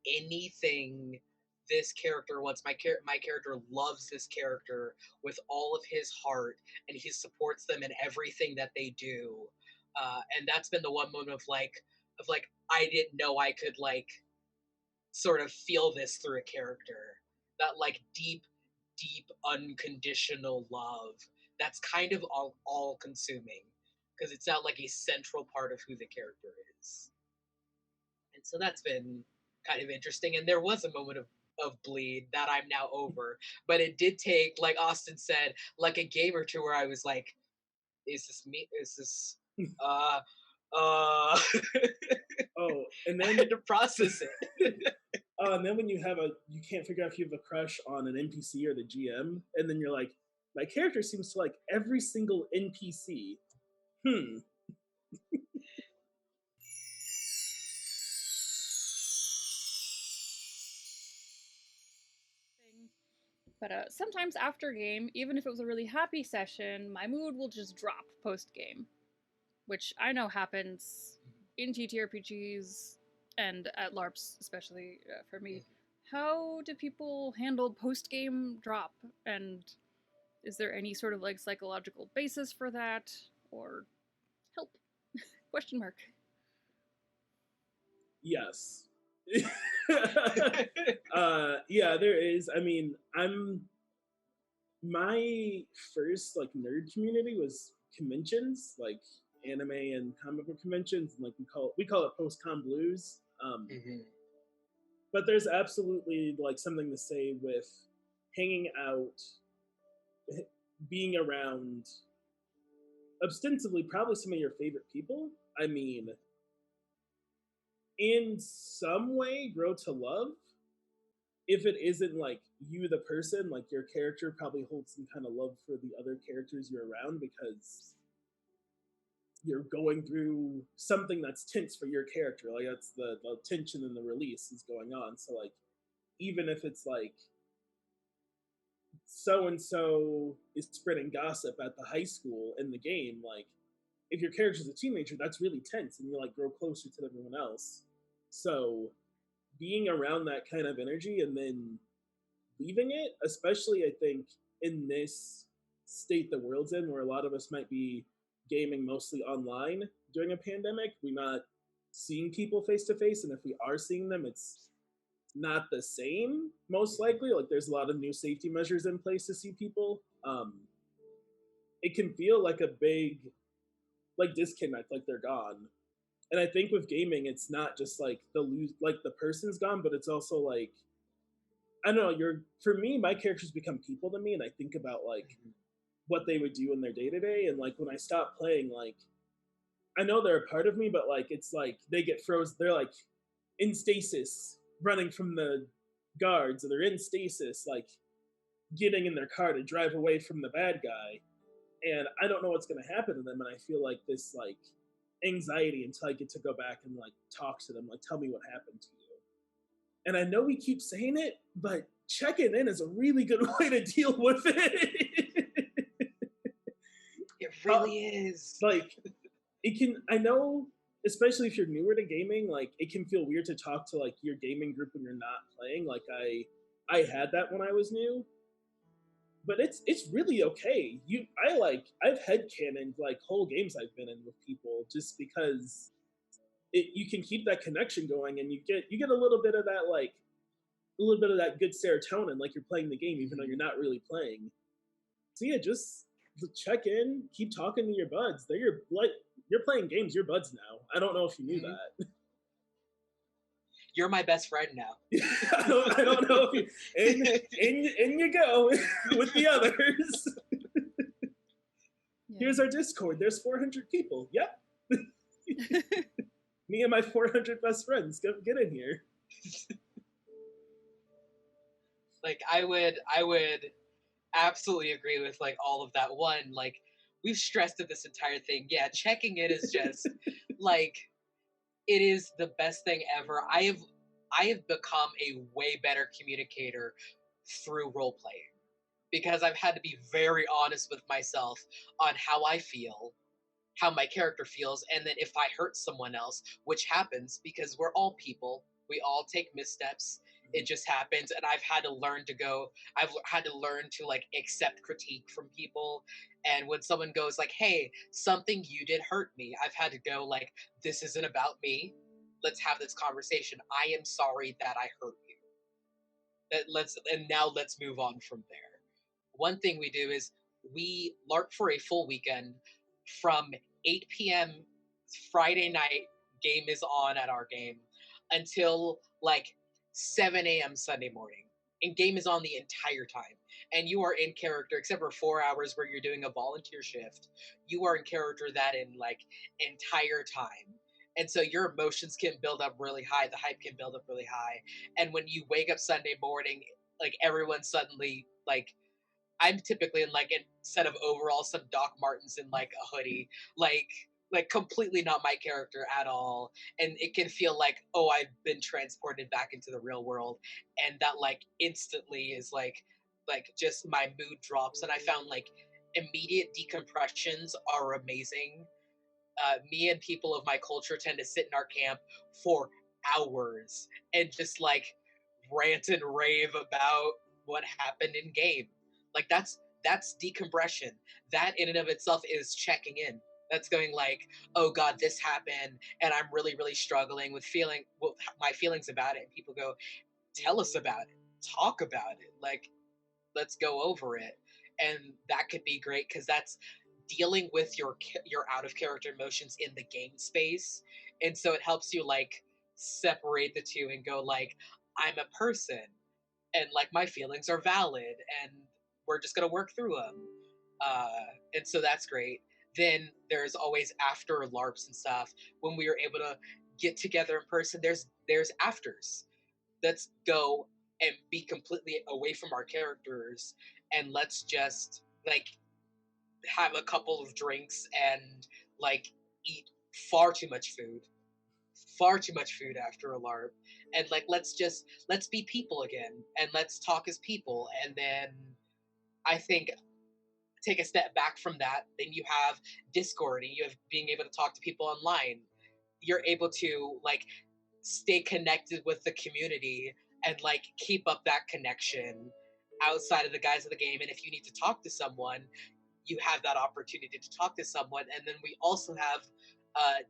Speaker 2: anything this character wants. My character loves this character with all of his heart, and he supports them in everything that they do. And that's been the one moment of like I didn't know I could like sort of feel this through a character. That like deep unconditional love that's kind of all consuming because it's not like a central part of who the character is. And so that's been kind of interesting. And there was a moment of bleed that I'm now over. But it did take, like Austin said, like a game or two where I was like, is this me? Is this
Speaker 3: Oh, and
Speaker 2: I
Speaker 3: then
Speaker 2: had to process it.
Speaker 3: and then when you can't figure out if you have a crush on an NPC or the GM, and then you're like, my character seems to like every single NPC.
Speaker 1: But sometimes after game, even if it was a really happy session, my mood will just drop post game, which I know happens in TTRPGs and at LARPs, especially for me. How do people handle post game drop? And is there any sort of like psychological basis for that, or help? Question mark.
Speaker 3: Yes. Yeah, there is. I mean, my first like nerd community was conventions, like anime and comic book conventions, and like we call it post con blues. But there's absolutely like something to say with hanging out, being around ostensibly probably some of your favorite people. I mean, in some way grow to love. if it isn't like you the person, like your character probably holds some kind of love for the other characters you're around because you're going through something that's tense for your character. Like that's the tension and the release is going on. So like even if it's like so and so is spreading gossip at the high school in the game, like if your character's a teenager, that's really tense and you like grow closer to everyone else. So being around that kind of energy and then leaving it, especially I think in this state the world's in, where a lot of us might be gaming mostly online during a pandemic, we're not seeing people face to face, and if we are seeing them, it's not the same most likely. Like there's a lot of new safety measures in place to see people. It can feel like a big like disconnect, like they're gone. And I think with gaming, it's not just like the person's gone, but it's also like I don't know. You're for me, my characters become people to me, and I think about like what they would do in their day to day. And like when I stop playing, like I know they're a part of me, but like it's like they get frozen. They're like in stasis, running from the guards, or they're in stasis, like getting in their car to drive away from the bad guy. And I don't know what's going to happen to them, and I feel like this like anxiety until I get to go back and like talk to them, like tell me what happened to you. And I know we keep saying it, but checking in is a really good way to deal with it.
Speaker 2: It really is.
Speaker 3: Like, it can, I know, especially if you're newer to gaming, like, it can feel weird to talk to, like, your gaming group when you're not playing. Like, I had that when I was new. But it's really okay. I've headcanoned, like, whole games I've been in with people just because you can keep that connection going and you get a little bit of that like a little bit of that good serotonin like you're playing the game even though you're not really playing. So yeah, just check in, keep talking to your buds. They're your like you're playing games, your buds now. I don't know if you knew that.
Speaker 2: You're my best friend now.
Speaker 3: I don't know if you in you go with the others. Yeah. Here's our Discord. There's 400 people. Yep. Me and my 400 best friends. Get in here.
Speaker 2: Like I would absolutely agree with like all of that. One, like we've stressed at this entire thing. Yeah, checking in is just like it is the best thing ever. I have become a way better communicator through role playing because I've had to be very honest with myself on how I feel, how my character feels, and then if I hurt someone else, which happens because we're all people, we all take missteps. It just happens, and I've had to learn to like accept critique from people. And when someone goes like, "Hey, something you did hurt me," I've had to go like, "This isn't about me. Let's have this conversation. I am sorry that I hurt you. Let's move on from there." One thing we do is we LARP for a full weekend from 8 p.m. Friday night, game is on at our game, until like 7 a.m. Sunday morning. And game is on the entire time. And you are in character, except for 4 hours where you're doing a volunteer shift. You are in character that in like entire time. And so your emotions can build up really high. The hype can build up really high. And when you wake up Sunday morning, like everyone suddenly like I'm typically in like a set of overalls, some Doc Martens, and like a hoodie, like completely not my character at all, and it can feel like, oh, I've been transported back into the real world, and that like instantly is like just my mood drops, and I found like immediate decompressions are amazing. Me and people of my culture tend to sit in our camp for hours and just like rant and rave about what happened in game. Like that's decompression. That in and of itself is checking in. That's going like, oh God, this happened, and I'm really, really struggling with my feelings about it. And people go, tell us about it, talk about it, like let's go over it, and that could be great because that's dealing with your out of character emotions in the game space, and so it helps you like separate the two and go like, I'm a person, and like my feelings are valid, and we're just gonna work through them. And so that's great. Then there's always after LARPs and stuff when we are able to get together in person. There's afters. Let's go and be completely away from our characters, and let's just like have a couple of drinks and like eat far too much food, far too much food after a LARP, and like let's be people again and let's talk as people. And then I think take a step back from that, then you have Discord and you have being able to talk to people online. You're able to like stay connected with the community and like keep up that connection outside of the guise of the game. And if you need to talk to someone, you have that opportunity to talk to someone. And then we also have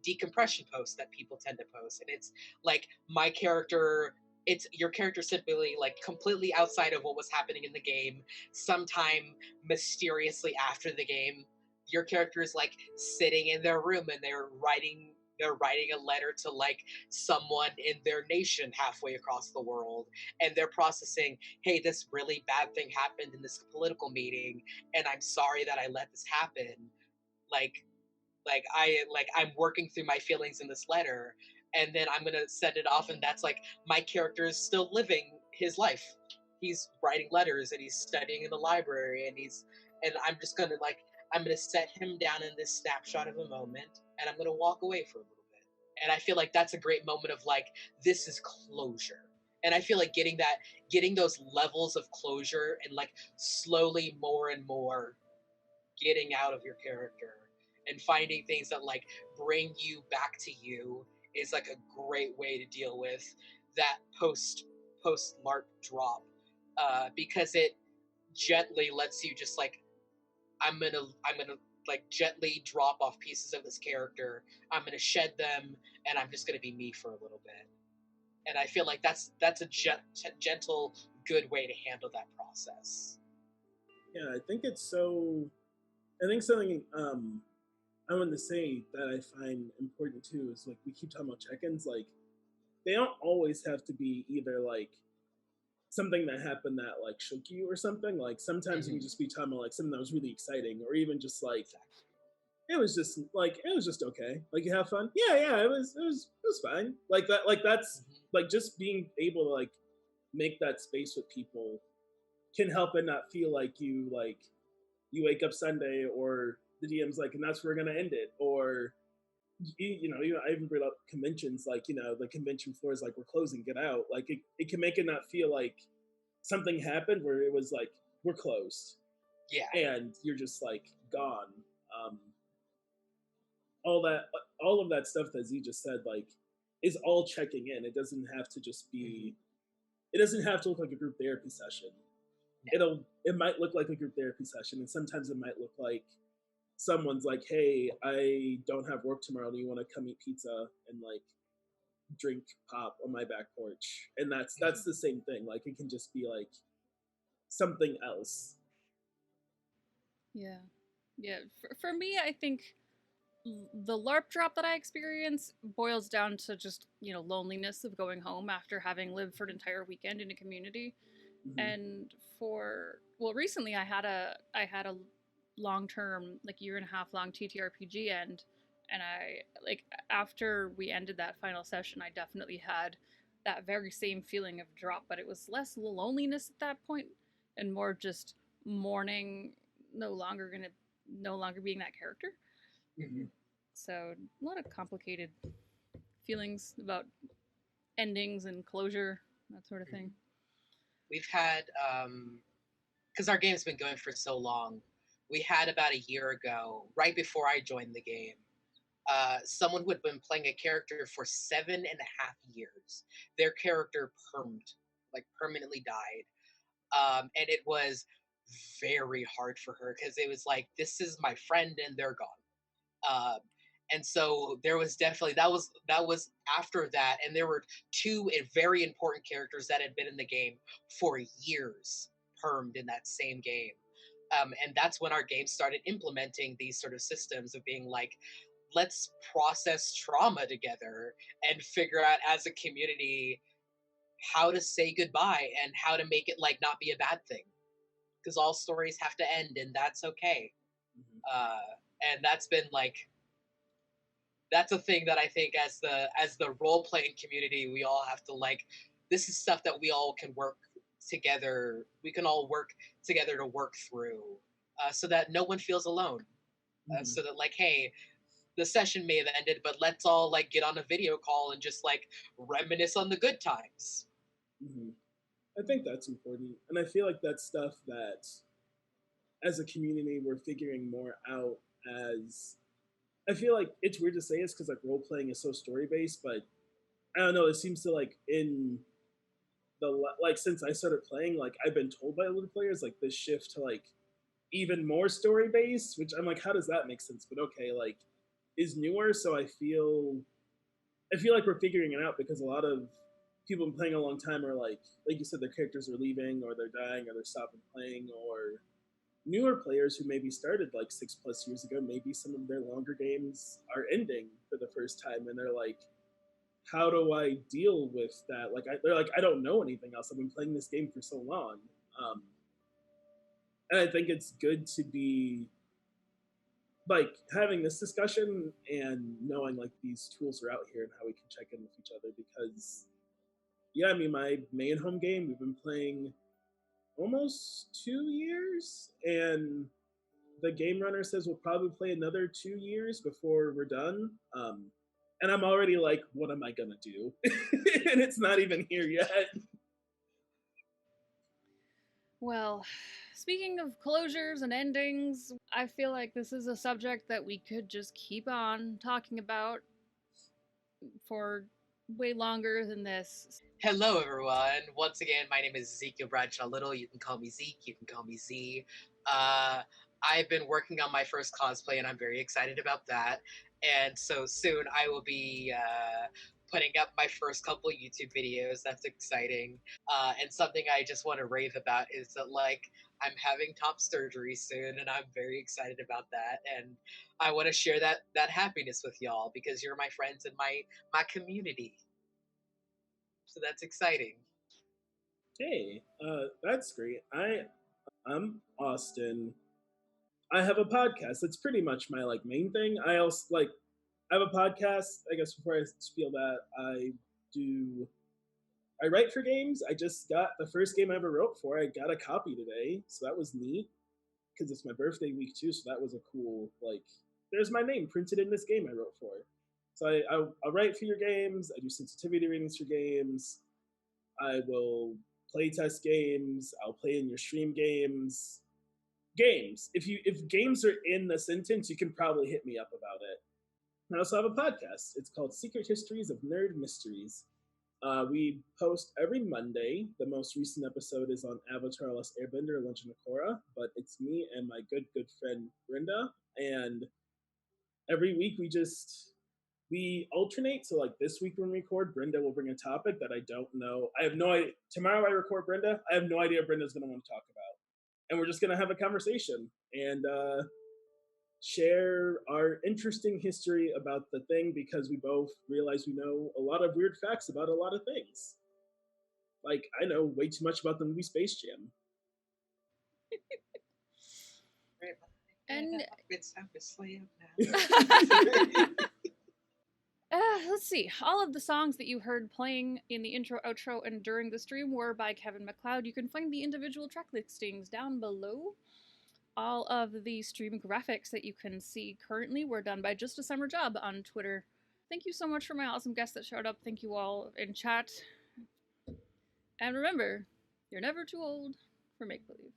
Speaker 2: decompression posts that people tend to post, and it's like my character, it's your character simply like completely outside of what was happening in the game. Sometime mysteriously after the game, your character is like sitting in their room and they're writing a letter to like someone in their nation halfway across the world, and they're processing, hey, this really bad thing happened in this political meeting, and I'm sorry that I let this happen. like I'm working through my feelings in this letter, and then I'm gonna send it off, and that's like my character is still living his life. He's writing letters and he's studying in the library, and I'm gonna set him down in this snapshot of a moment, and I'm gonna walk away for a little bit. And I feel like that's a great moment of like, this is closure. And I feel like getting those levels of closure and like slowly more and more getting out of your character and finding things that like bring you back to you is like a great way to deal with that post LARP drop, because it gently lets you just like, I'm gonna like gently drop off pieces of this character. I'm gonna shed them, and I'm just gonna be me for a little bit. And I feel like that's a gentle, good way to handle that process.
Speaker 3: Yeah, I think it's so. I think something I want to say that I find important too is like we keep talking about check-ins. Like they don't always have to be either like something that happened that like shook you or something. Like sometimes you can
Speaker 2: Mm-hmm.
Speaker 3: just be talking about like something that was really exciting, or even just like
Speaker 2: Exactly.
Speaker 3: it was just okay. Like you have fun. Yeah, yeah, it was fine. Like that. Like that's
Speaker 2: Mm-hmm.
Speaker 3: like just being able to like make that space with people can help it not feel like you wake up Sunday or the DM's like, and that's where we're gonna end it, or I even bring up conventions, like the convention floor is like we're closing, get out. Like it can make it not feel like something happened where it was like we're closed
Speaker 2: Yeah.
Speaker 3: and you're just like gone. Um, all that, all of that stuff that Z just said, like, is all checking in. It doesn't have to just be. It doesn't have to look like a group therapy session.
Speaker 2: No.
Speaker 3: It might look like a group therapy session, and sometimes it might look like someone's like, "Hey, I don't have work tomorrow. Do you want to come eat pizza and like drink pop on my back porch?" And that's
Speaker 2: Mm-hmm.
Speaker 3: the same thing. Like it can just be like something else.
Speaker 1: Yeah. Yeah. For me, I think the LARP drop that I experience boils down to just, loneliness of going home after having lived for an entire weekend in a community.
Speaker 3: Mm-hmm.
Speaker 1: And recently I had a long term, like year and a half long TTRPG end, and I like after we ended that final session, I definitely had that very same feeling of drop, but it was less loneliness at that point and more just mourning no longer being that character.
Speaker 2: Mm-hmm.
Speaker 1: So a lot of complicated feelings about endings and closure, that sort of
Speaker 2: Mm-hmm.
Speaker 1: thing.
Speaker 2: We've had, because our game's been going for so long, we had about a year ago, right before I joined the game, someone who had been playing a character for 7.5 years. Their character permanently died, and it was very hard for her because it was like, this is my friend and they're gone. Um, and so there was definitely that was after that, and there were two very important characters that had been in the game for years, permed in that same game. And that's when our game started implementing these sort of systems of being like, let's process trauma together and figure out as a community how to say goodbye and how to make it like not be a bad thing, because all stories have to end and that's okay.
Speaker 3: Mm-hmm.
Speaker 2: And that's a thing that I think as the role playing community we all have to like. This is stuff that we all can work together. We can all work together to work through, so that no one feels alone. So that, like, hey, the session may have ended, but let's all like get on a video call and just like reminisce on the good times.
Speaker 3: Mm-hmm. I think that's important, and I feel like that's stuff that, as a community, we're figuring more out. As I feel like it's weird to say this because like role playing is so story based, but I don't know. It seems to like in the like since I started playing, like I've been told by other players like this shift to like even more story based, which I'm like, how does that make sense? But okay, like is newer, so I feel like we're figuring it out because a lot of people playing a long time are like you said, their characters are leaving or they're dying or they're stopping playing, or newer players who maybe started like 6+ years ago, maybe some of their longer games are ending for the first time and they're like, how do I deal with that? Like they're like, I don't know anything else. I've been playing this game for so long. Um, and I think it's good to be like having this discussion and knowing like these tools are out here and how we can check in with each other because yeah, I mean my main home game we've been playing almost 2 years, and the game runner says we'll probably play another 2 years before we're done. And I'm already like, what am I gonna do? And it's not even here yet.
Speaker 1: Well, speaking of closures and endings, I feel like this is a subject that we could just keep on talking about for way longer than this.
Speaker 2: Hello, everyone. Once again, my name is Ezekiel Bradshaw Little. You can call me Zeke. You can call me Z. I've been working on my first cosplay, and I'm very excited about that. And so soon, I will be putting up my first couple YouTube videos. That's exciting. And something I just want to rave about is that, like, I'm having top surgery soon, and I'm very excited about that. And I want to share that happiness with y'all because you're my friends and my community. So that's exciting.
Speaker 3: Hey, that's great. I'm Austin. I have a podcast. That's pretty much my like main thing. I also like I have a podcast. I guess before I spiel that, do I write for games. I just got the first game I ever wrote for. I got a copy today, so that was neat because it's my birthday week too. So that was a cool like. There's my name printed in this game I wrote for. So I write for your games. I do sensitivity readings for games. I will play test games. I'll play in your stream games. Games. If games are in the sentence, you can probably hit me up about it. I also have a podcast. It's called Secret Histories of Nerd Mysteries. We post every Monday. The most recent episode is on Avatar: Last Airbender, Legend of Korra, but it's me and my good friend Brenda. And every week we alternate. So like this week when we record, Brenda will bring a topic that I don't know. I have no idea. Tomorrow I record Brenda. I have no idea what Brenda's going to want to talk about, and we're just going to have a conversation and share our interesting history about the thing because we both realize we know a lot of weird facts about a lot of things. Like I know way too much about the movie Space Jam.
Speaker 1: And
Speaker 2: It's time to sleep
Speaker 1: now. Let's see. All of the songs that you heard playing in the intro, outro, and during the stream were by Kevin MacLeod. You can find the individual track listings down below. All of the stream graphics that you can see currently were done by Just a Summer Job on Twitter. Thank you so much for my awesome guests that showed up. Thank you all in chat. And remember, you're never too old for make believe.